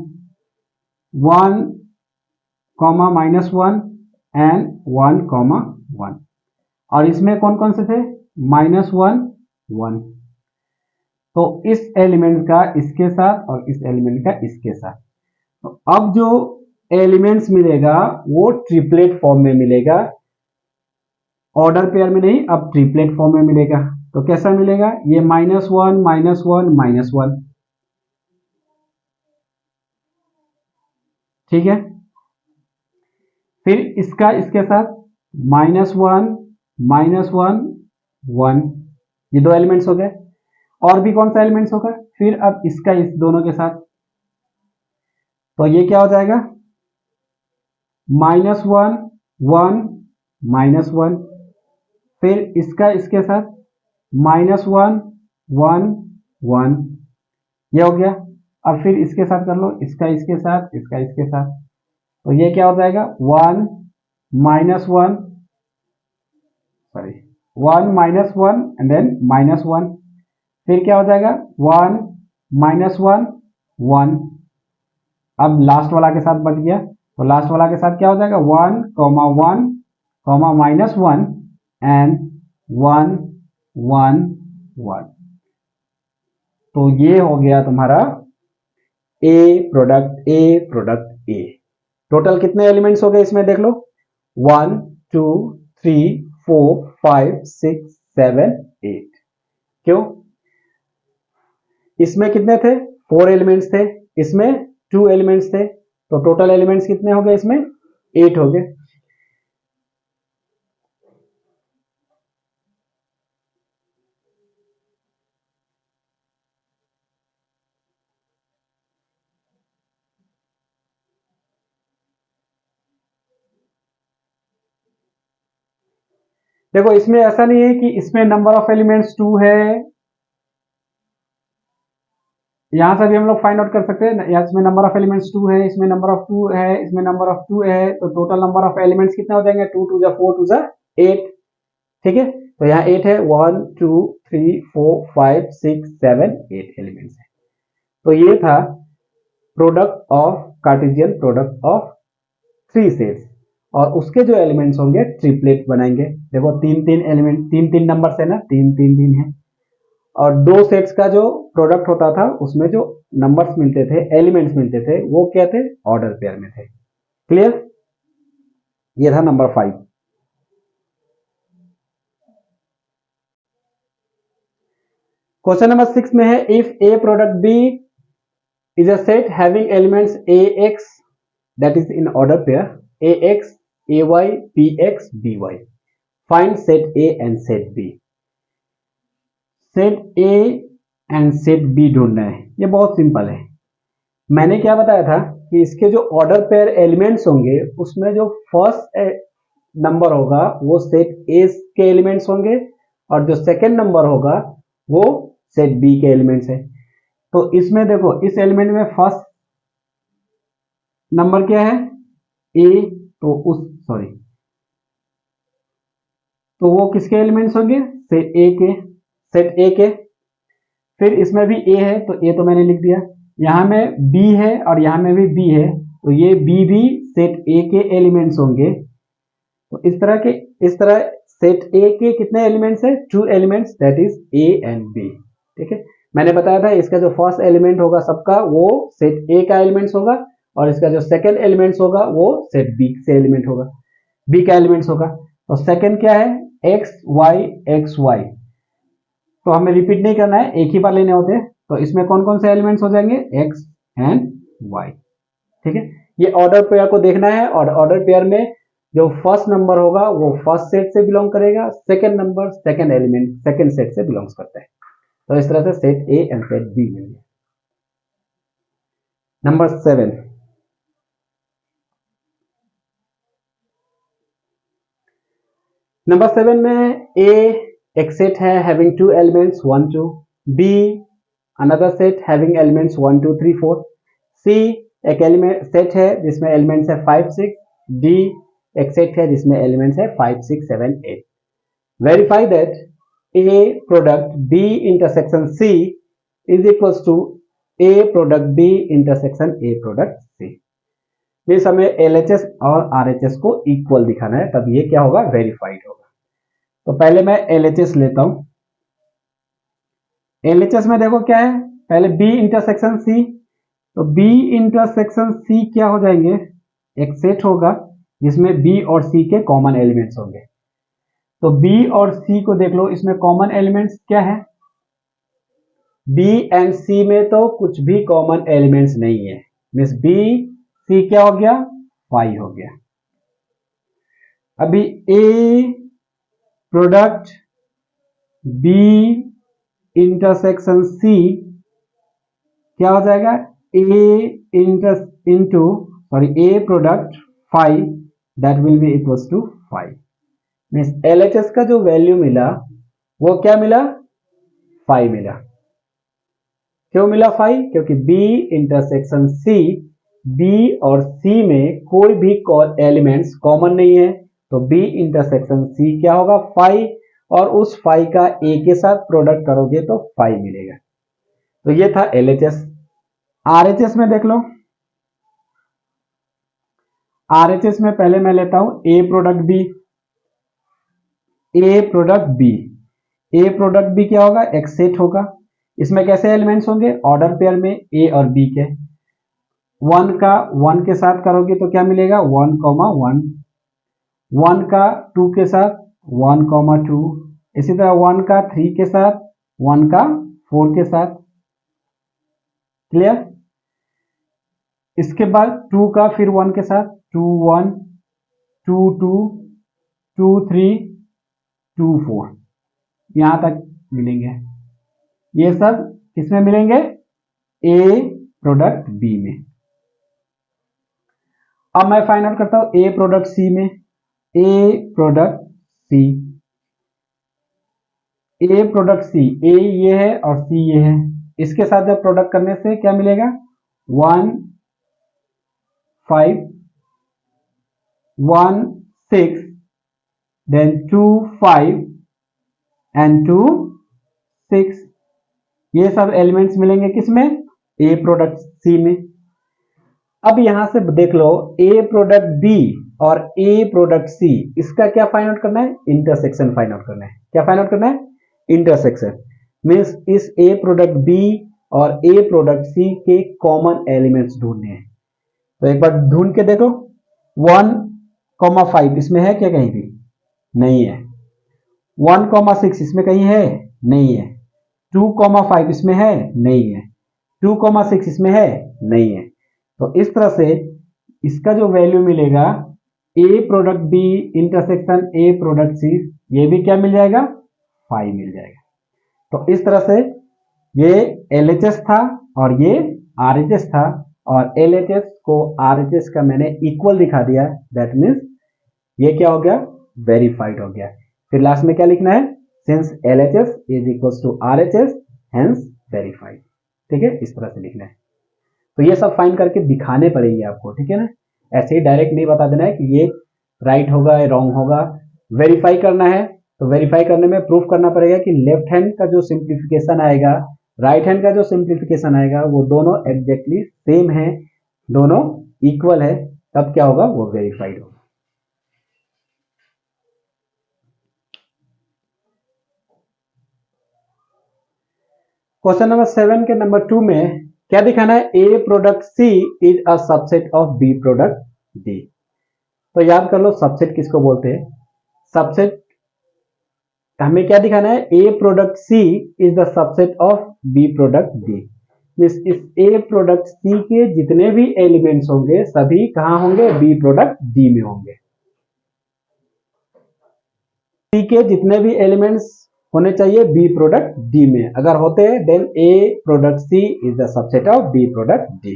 1 -1 एंड 1 1 और इसमें कौन कौन से थे, -1 1। तो इस एलिमेंट का इसके साथ और इस एलिमेंट का इसके साथ, तो अब जो एलिमेंट्स मिलेगा वो ट्रिपलेट फॉर्म में मिलेगा, ऑर्डर पेयर में नहीं, अब ट्रिपलेट फॉर्म में मिलेगा। तो कैसा मिलेगा, ये -1 -1 -1, ठीक है। फिर इसका इसके साथ -1 -1 1, ये दो एलिमेंट्स हो गए। और भी कौन सा एलिमेंट्स होगा, फिर अब इसका इस दोनों के साथ, तो ये क्या हो जाएगा, -1 1 -1, फिर इसका इसके साथ -1 1 1, ये हो गया। अब फिर इसके साथ कर लो, इसका इसके साथ, इसका इसके साथ, तो ये क्या हो जाएगा, 1 -1 सॉरी 1 -1 एंड देन -1, फिर क्या हो जाएगा 1 -1 1। अब लास्ट वाला के साथ बच गया, तो लास्ट वाला के साथ क्या हो जाएगा 1 1 -1 एंड 1 1 1। तो ये हो गया तुम्हारा ए प्रोडक्ट ए। टोटल कितने एलिमेंट्स हो गए इसमें देख लो, 1 2 3 4 5 6 7 8। क्यों, इसमें कितने थे, 4 एलिमेंट्स थे, इसमें 2 एलिमेंट्स थे, तो टोटल एलिमेंट्स कितने हो गए इसमें, 8 हो गए। देखो इसमें ऐसा नहीं है कि इसमें नंबर ऑफ एलिमेंट्स 2 है, यहां से भी हम लोग फाइंड आउट कर सकते हैं, इसमें नंबर ऑफ एलिमेंट्स 2 है, इसमें नंबर ऑफ 2 है, इसमें नंबर ऑफ 2 है, तो टोटल नंबर ऑफ एलिमेंट्स कितने हो जाएंगे, 2 2 4 2 8, ठीक है। तो यहाँ 8 है, 1 2 3 4 5 6 7 8 एलिमेंट्स है। तो ये था product of Cartesian product of 3 sets, और उसके जो एलिमेंट्स होंगे ट्रिपलेट बनाएंगे। देखो 3 3 एलिमेंट, 3 3 नंबर्स है ना, 3 3 3 है, और 2 सेट्स का जो प्रोडक्ट होता था उसमें जो नंबर्स मिलते थे, एलिमेंट्स मिलते थे, वो क्या थे, ऑर्डर पेयर में थे। क्लियर, ये था नंबर 5। क्वेश्चन नंबर 6 में है, if A product B is a set having elements A X that is in order pair A X A Y B X B Y, find set A and set B. Set A and set B ढूंढना है, ये बहुत simple है। मैंने क्या बताया था कि इसके जो ऑर्डर पेयर एलिमेंट्स होंगे उसमें जो फर्स्ट नंबर होगा वो सेट ए के एलिमेंट्स होंगे, और जो सेकेंड नंबर होगा वो सेट बी के एलिमेंट्स है। तो इसमें देखो इस एलिमेंट में फर्स्ट नंबर क्या है, ए, तो उस सॉरी तो वो किसके एलिमेंट्स होंगे, सेट ए के, सेट ए के। फिर इसमें भी ए है, तो ए तो मैंने लिख दिया, यहां में बी है और यहां में भी बी है, तो ये बी भी सेट ए के एलिमेंट्स होंगे। तो इस तरह सेट ए के कितने एलिमेंट्स है, 2 elements, that is A and B, ठीक है। मैंने बताया था इसका जो फर्स्ट एलिमेंट होगा सबका वो सेट ए का एलिमेंट्स होगा, और इसका जो सेकंड एलिमेंट्स होगा वो सेट बी से एलिमेंट होगा, बी का एलिमेंट्स होगा। तो सेकंड क्या है, एक्स वाई, तो हमें रिपीट नहीं करना है, एक ही बार लेने होते हैं। तो इसमें कौन कौन से एलिमेंट्स हो जाएंगे, एक्स एंड वाई, ठीक है। ये ऑर्डर पेयर को देखना है, और ऑर्डर पेयर में जो फर्स्ट नंबर होगा वो फर्स्ट सेट से बिलोंग करेगा, second number second element second set से बिलोंग्स करता है। तो इस तरह से set A and set B मिल गया। नंबर 7, नंबर 7 में ए एक सेट है having 2 elements 1 2, B another set having elements 1 2 3 4, C एक एलिमेंट सेट है जिसमें एलिमेंट्स है 5 6, डी एक सेट है जिसमें एलिमेंट्स है 5 6 7 8। Verify that A product B intersection C is equals to A product B intersection A product C. Means हमें LHS और आरएचएस को इक्वल दिखाना है, तब ये क्या होगा, वेरीफाइड होगा। तो पहले मैं एलएचएस लेता हूं। एलएचएस में देखो क्या है, पहले बी इंटरसेक्शन सी, तो बी इंटरसेक्शन सी क्या हो जाएंगे, एक सेट होगा जिसमें बी और सी के कॉमन एलिमेंट्स होंगे। तो बी और सी को देख लो, इसमें कॉमन एलिमेंट्स क्या है, बी एंड सी में तो कुछ भी कॉमन एलिमेंट्स नहीं है, मीन्स बी सी क्या हो गया, 5 हो गया। अभी A product B intersection C क्या हो जाएगा, A product 5 that will be equals to 5। Means LHS का जो वैल्यू मिला वो क्या मिला, 5 मिला। क्यों मिला 5, क्योंकि बी इंटरसेक्शन सी, बी और सी में कोई भी एलिमेंट्स कॉमन नहीं है, तो बी इंटरसेक्शन सी क्या होगा, 5, और उस 5 का ए के साथ प्रोडक्ट करोगे तो 5 मिलेगा। तो ये था एलएचएस। आरएचएस में देख लो, आरएचएस में पहले मैं लेता हूं ए product B, A product B, A product B क्या होगा, एक सेट होगा, इसमें कैसे एलिमेंट्स होंगे, ऑर्डर पेयर में ए और बी के, 1 का 1 के साथ करोगे तो क्या मिलेगा, 1, 1, 1 का 2 के साथ 1, 2, इसी तरह 1 का 3 के साथ, 1 का 4 के साथ। क्लियर। इसके बाद 2 का फिर 1 के साथ 2 1, 2 2, 2 3, 2 4, यहां तक मिलेंगे। ये सब किसमें मिलेंगे, ए प्रोडक्ट बी में। अब मैं फाइंड आउट करता हूं ए प्रोडक्ट सी में, ए प्रोडक्ट सी, ए प्रोडक्ट सी, ए ये है और सी ये है, इसके साथ जब प्रोडक्ट करने से क्या मिलेगा, 1 5, 1 6, देन 2 5 एंड 2 6, ये सब एलिमेंट्स मिलेंगे किसमें, ए प्रोडक्ट सी में। अब यहां से देख लो ए प्रोडक्ट बी और ए प्रोडक्ट सी, इसका क्या फाइंड आउट करना है, इंटरसेक्शन फाइंड आउट करना है। क्या फाइंड आउट करना है, इंटरसेक्शन। मींस इस ए प्रोडक्ट बी और ए प्रोडक्ट सी के कॉमन एलिमेंट्स ढूंढने हैं। तो एक बार ढूंढ के देखो, 1,5 इसमें है क्या, कहीं भी नहीं है। 1,6 इसमें कहीं है, नहीं है। 2,5 इसमें है, नहीं है। 2,6 इसमें है, नहीं है। तो इस तरह से इसका जो वैल्यू मिलेगा, A product B intersection A product C, ये भी क्या मिल जाएगा, 5 मिल जाएगा। तो इस तरह से ये एलएचएस था और ये आरएचएस था, और एलएचएस को आरएचएस का मैंने इक्वल दिखा दिया, दैट मीन्स ये क्या हो गया, वेरीफाइड हो गया। फिर लास्ट में क्या लिखना है, since LHS is equals to RHS hence verified. ठीक है, इस तरह से लिखना है। तो ये सब फाइंड करके दिखाने पड़ेंगे आपको, ठीक है ना, ऐसे ही डायरेक्ट नहीं बता देना है कि ये राइट होगा या रॉन्ग होगा। वेरीफाई करना है तो वेरीफाई करने में प्रूफ करना पड़ेगा कि लेफ्ट हैंड का जो सिंप्लीफिकेशन आएगा, राइट हैंड का जो सिंप्लीफिकेशन आएगा, वो दोनों एग्जैक्टली सेम है, दोनों इक्वल है, तब क्या होगा, वो वेरीफाइड होगा। क्वेश्चन नंबर 7 के नंबर 2 में क्या दिखाना है, A product C is a subset of B product D. तो याद कर लो सबसेट किसको बोलते हैं, सबसेट हमें क्या दिखाना है, A product C is the subset of B product D. इस ए प्रोडक्ट सी के जितने भी एलिमेंट्स होंगे सभी कहां होंगे, बी प्रोडक्ट डी में होंगे। सी के जितने भी एलिमेंट्स होने चाहिए बी प्रोडक्ट डी में, अगर होते हैं then A product C is the subset of B product D.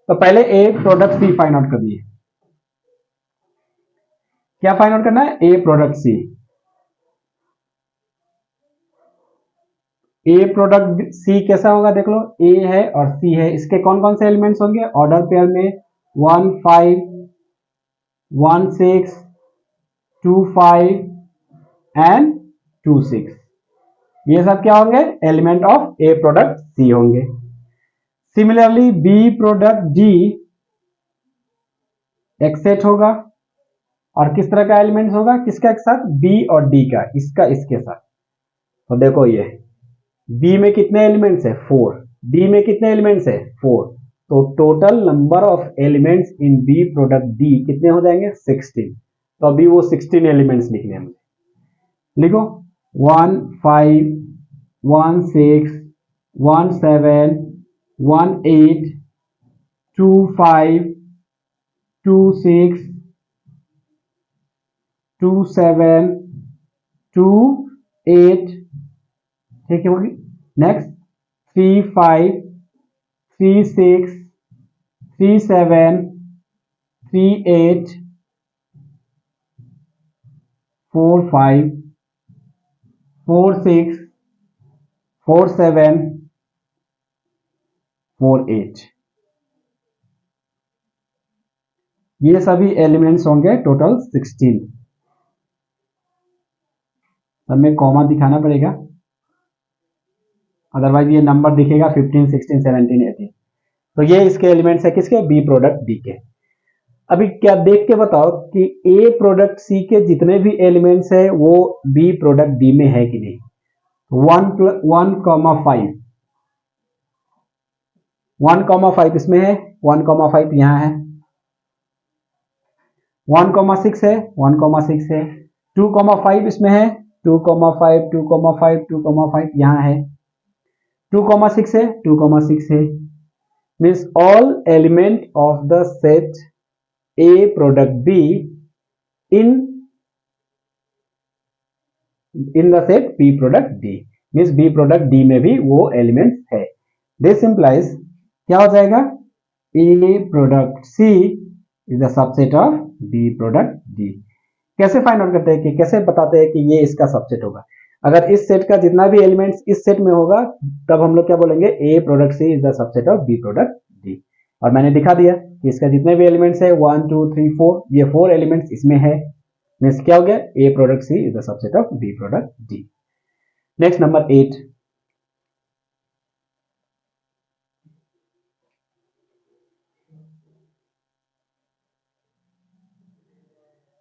तो पहले A product C find out करनी है। क्या फाइंड आउट करना है, A product C. A product सी कैसा होगा देख लो, ए है और सी है, इसके कौन कौन से एलिमेंट्स होंगे ऑर्डर पेयर में, 1 5 1 6 2 5 एंड 2 6, ये सब क्या होंगे element of A product C होंगे। सिमिलरली बी प्रोडक्ट डी एक सेट होगा और किस तरह का एलिमेंट्स होगा, किसका एक साथ, बी और डी का, इसका इसके साथ। तो देखो ये बी में कितने एलिमेंट्स है 4, डी में कितने एलिमेंट्स है 4, तो total number of elements in B product D कितने हो जाएंगे 16। तो अभी वो 16 एलिमेंट्स लिखने हैं, लिखो 1 5 1 6 1 7 1 8 2 5 2 6 2 7 2 8, ठीक है होगी। नेक्स्ट 3 5 3 6 3 7 3 8 4 5 4 6 4 7 4 8, ये सभी एलिमेंट्स होंगे टोटल 16। सब में कॉमा दिखाना पड़ेगा, अदरवाइज ये नंबर दिखेगा 15 16 17 18। तो ये इसके एलिमेंट्स है किसके, बी प्रोडक्ट डी के। अभी क्या देख के बताओ कि ए प्रोडक्ट सी के जितने भी एलिमेंट्स है वो बी प्रोडक्ट डी में है कि नहीं। 1,5 1,5 इसमें है, 1,5 यहाँ है, 1,6 है, 1,6 है, 2,5 इसमें है, 2,5 2,5 2,5 यहाँ है, 2,6 है, 2,6 है, means all element of the set A product B in the set B product D, means B product D में भी वो एलिमेंट्स है। दिस इंप्लाइज क्या हो जाएगा, A product C is the subset of B product D. कैसे find out करते हैं कि कैसे बताते हैं कि ये इसका सबसेट होगा, अगर इस सेट का जितना भी एलिमेंट्स इस सेट में होगा तब हम लोग क्या बोलेंगे, A product C is the subset of B product D. और मैंने दिखा दिया कि इसका जितने भी एलिमेंट्स है 1 2 3 4, ये 4 एलिमेंट्स इसमें है, मीन्स क्या हो गया, A product C is the subset of B product D. Next number 8,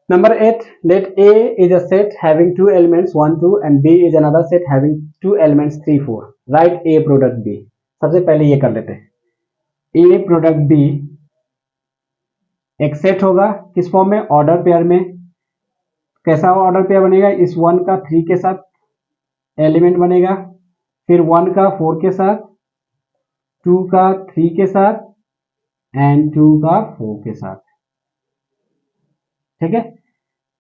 number 8, let A is a set having two elements 1 2 and B is another set having two elements 3 4, write A product B। सबसे पहले ये कर लेते हैं, A product B एक set होगा किस form में, ऑर्डर पेयर में। कैसा ऑर्डर पेयर बनेगा, इस 1 का 3 के साथ एलिमेंट बनेगा, फिर 1 का 4 के साथ, 2 का 3 के साथ एंड 2 का 4 के साथ, ठीक है।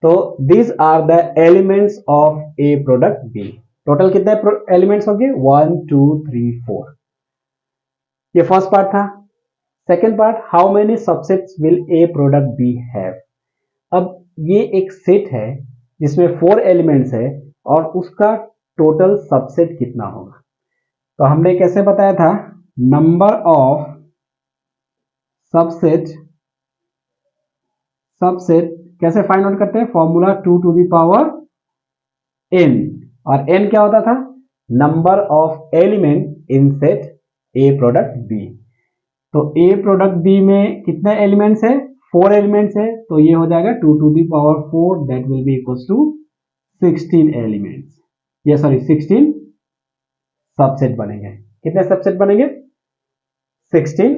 तो these are the elements of A product B। Total कितने एलिमेंट्स होंगे, 1 2 3 4। ये फर्स्ट पार्ट था। Second part, how many subsets will A product B have. अब ये एक सेट है जिसमें 4 एलिमेंट्स है और उसका टोटल सबसेट कितना होगा। तो हमने कैसे बताया था, नंबर ऑफ सबसेट कैसे फाइंड आउट करते हैं, formula 2 to the power n, और n क्या होता था, number of element in set A product B. तो ए प्रोडक्ट बी में कितने एलिमेंट्स है, 4 एलिमेंट्स है, तो ये हो जाएगा 2 to the power 4, that will be equals to 16 elements, ये सॉरी 16 सबसेट बनेंगे। कितने सबसेट बनेंगे, 16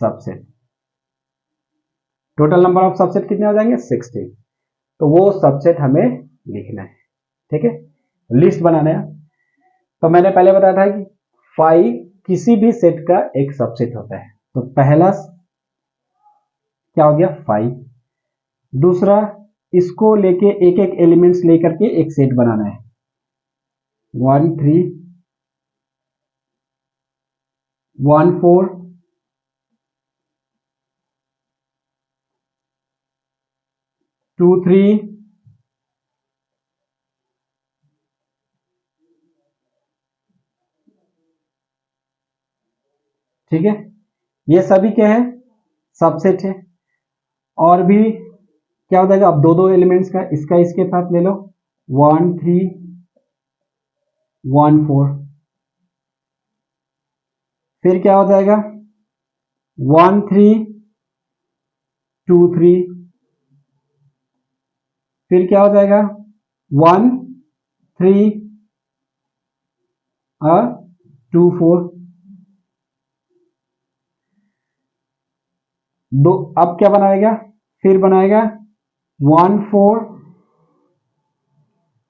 subset. Total number of subset कितने हो जाएंगे 16। तो वो सबसेट हमें लिखना है, ठीक है, लिस्ट बनाना है। तो मैंने पहले बताया था कि 5 किसी भी सेट का एक सबसेट होता है। तो पहला क्या हो गया 5, दूसरा इसको लेके एक एक एलिमेंट्स लेकर के एक सेट बनाना है, 1 3 1 4 2 3 1 ठीक है, ये सभी क्या है, सबसेट है। और भी क्या हो जाएगा, अब दो दो एलिमेंट्स का इसका इसके साथ ले लो, 1 3 1 4, फिर क्या हो जाएगा 1 3 2 3, फिर क्या हो जाएगा 1 3 2 4, दो, अब क्या बनाएगा, फिर बनाएगा 1 4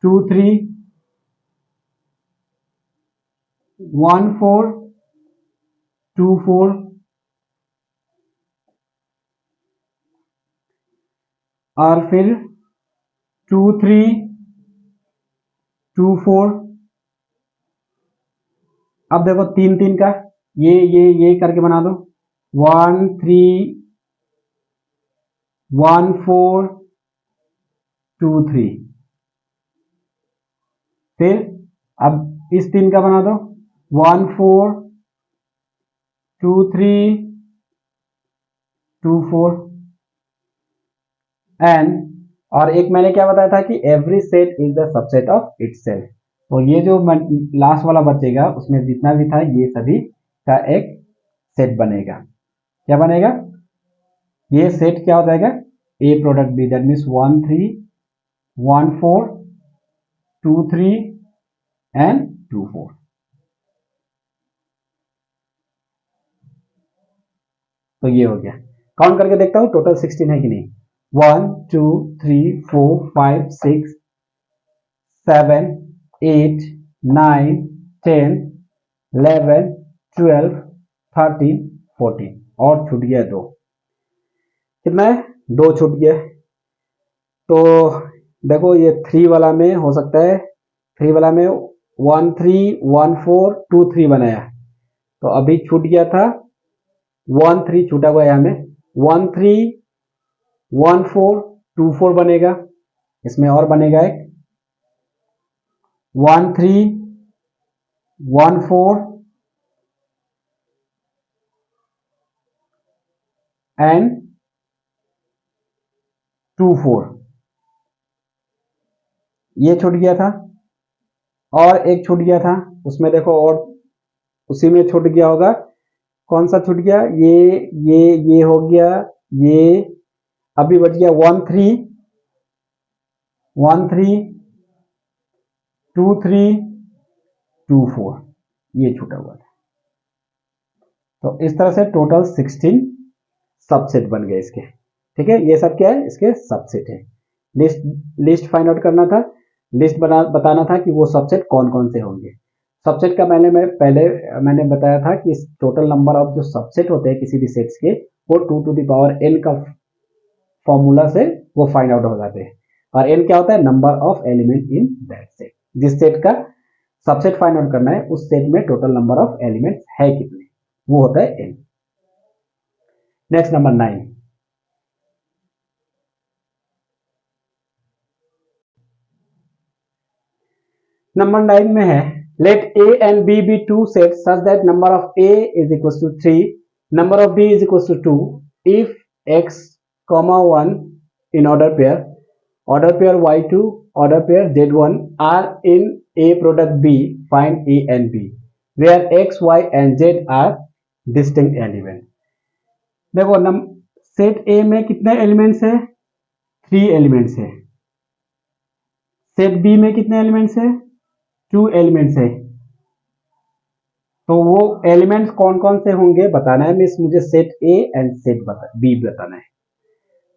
2 3 1 4 2 4, और फिर 2 3 2 4। अब देखो तीन तीन का ये करके बना दो, 1 3 1 4 2 3, फिर अब इस तीन का बना दो, 1 4 2 3 2 4 एंड, और एक मैंने क्या बताया था कि every set is the subset of itself. तो ये जो लास्ट वाला बचेगा उसमें जितना भी था ये सभी का एक सेट बनेगा। क्या बनेगा, ये सेट क्या हो जाएगा, A product B, that means 1 3 1 4 2 3 and 2 4। तो ये हो गया, काउंट करके देखता हूं टोटल 16 है कि नहीं। 1 2 3 4 5 6 7 8 9 10 11 12 13 14, और छूट गया दो। कितना है, दो छूट गया। तो देखो ये 3 वाला में हो सकता है, 3 वाला में 1 3 1 4 2 3 बनाया, तो अभी छूट गया था 1 3, छूटा हुआ है हमें 1 3 1 4 2 4 बनेगा, इसमें और बनेगा एक 1 3 1 4 एंड 2 4, ये छूट गया था। और एक छूट गया था उसमें देखो, और उसी में छूट गया होगा, कौन सा छूट गया, ये हो गया, ये अभी बच गया 1 3 1 3 2 3 2 4, ये छूटा हुआ था। तो इस तरह से टोटल 16 सबसेट बन गए इसके। ठीक है, ये सब क्या है, इसके सबसेट है। लिस्ट फाइंड आउट करना था, लिस्ट बताना था कि वो सबसेट कौन कौन से होंगे। सबसेट का पहले मैंने बताया था कि टोटल नंबर ऑफ जो सबसेट होते हैं किसी भी सेट्स के, वो 2 to the power n का फॉर्मूला से वो फाइंड आउट हो जाते हैं। और n क्या होता है, number of element in that set. जिस सेट का सबसेट फाइंड आउट करना है उस सेट में टोटल नंबर ऑफ एलिमेंट्स है कितने, वो होता है n। Next number 9। नंबर 9 में है, let a and b be two sets such that number of a is equals to 3, number of b is equals to 2 if x comma 1 in order pair y2 order pair z1 are in a product b, find a and b where x y and z are distinct element। देखो set a में कितने elements है, 3 elements है। Set b में कितने elements है, 2 elements है। तो वो एलिमेंट्स कौन कौन से होंगे बताना है, मीन्स मुझे set A and set B बताना है।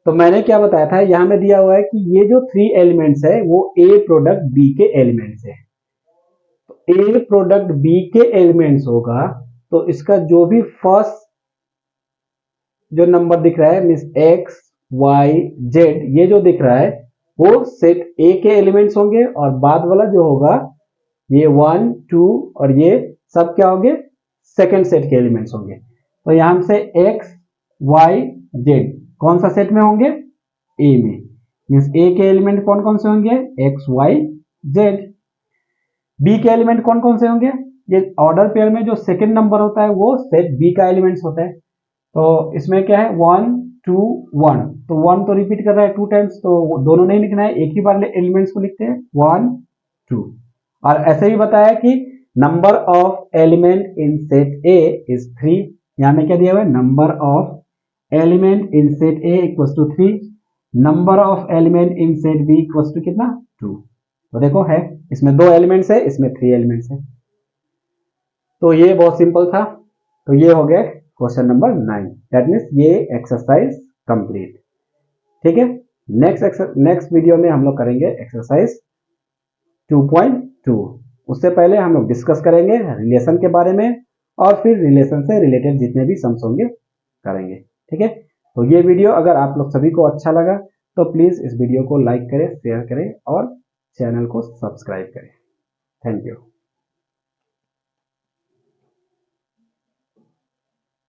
तो मैंने क्या बताया था, यहां में दिया हुआ है कि ये जो 3 एलिमेंट्स है वो ए प्रोडक्ट बी के एलिमेंट्स है। तो ए प्रोडक्ट बी के एलिमेंट्स होगा तो इसका जो भी फर्स्ट जो नंबर दिख रहा है, मीन्स एक्स वाई जेड, ये जो दिख रहा है वो सेट ए के एलिमेंट्स होंगे, और बाद वाला जो होगा ये 1 2 और ये सब क्या होंगे, सेकंड सेट के एलिमेंट्स होंगे। तो यहां से एक्स वाई जेड कौन सा सेट में होंगे, ए में, मीन्स ए के एलिमेंट कौन कौन से होंगे, एक्स वाई जेड। बी के एलिमेंट कौन कौन से होंगे, ये ऑर्डर पेयर में जो सेकंड नंबर होता है वो सेट बी का एलिमेंट्स होता है। तो इसमें क्या है 1 2 1, तो 1 तो रिपीट कर रहा है 2 टाइम्स, तो दोनों नहीं लिखना है, एक ही बार एलिमेंट्स को लिखते हैं 1 2। और ऐसे ही बताया कि number of element in set A is 3। यहां में क्या दिया हुआ है, number of element in set A equals to 3, number of element in set B equals to कितना 2। तो देखो है, इसमें 2 एलिमेंट्स है, इसमें 3 एलिमेंट्स है। तो ये बहुत सिंपल था। तो ये हो गया क्वेश्चन नंबर 9, दैट मीन्स ये एक्सरसाइज कंप्लीट। ठीक है, नेक्स्ट वीडियो में हम लोग करेंगे एक्सरसाइज 2.2। उससे पहले हम लोग डिस्कस करेंगे रिलेशन के बारे में, और फिर रिलेशन से रिलेटेड जितने भी सम्स होंगे करेंगे। ठीक है, तो ये वीडियो अगर आप लोग सभी को अच्छा लगा तो प्लीज इस वीडियो को लाइक करें, शेयर करें और चैनल को सब्सक्राइब करें। Thank you.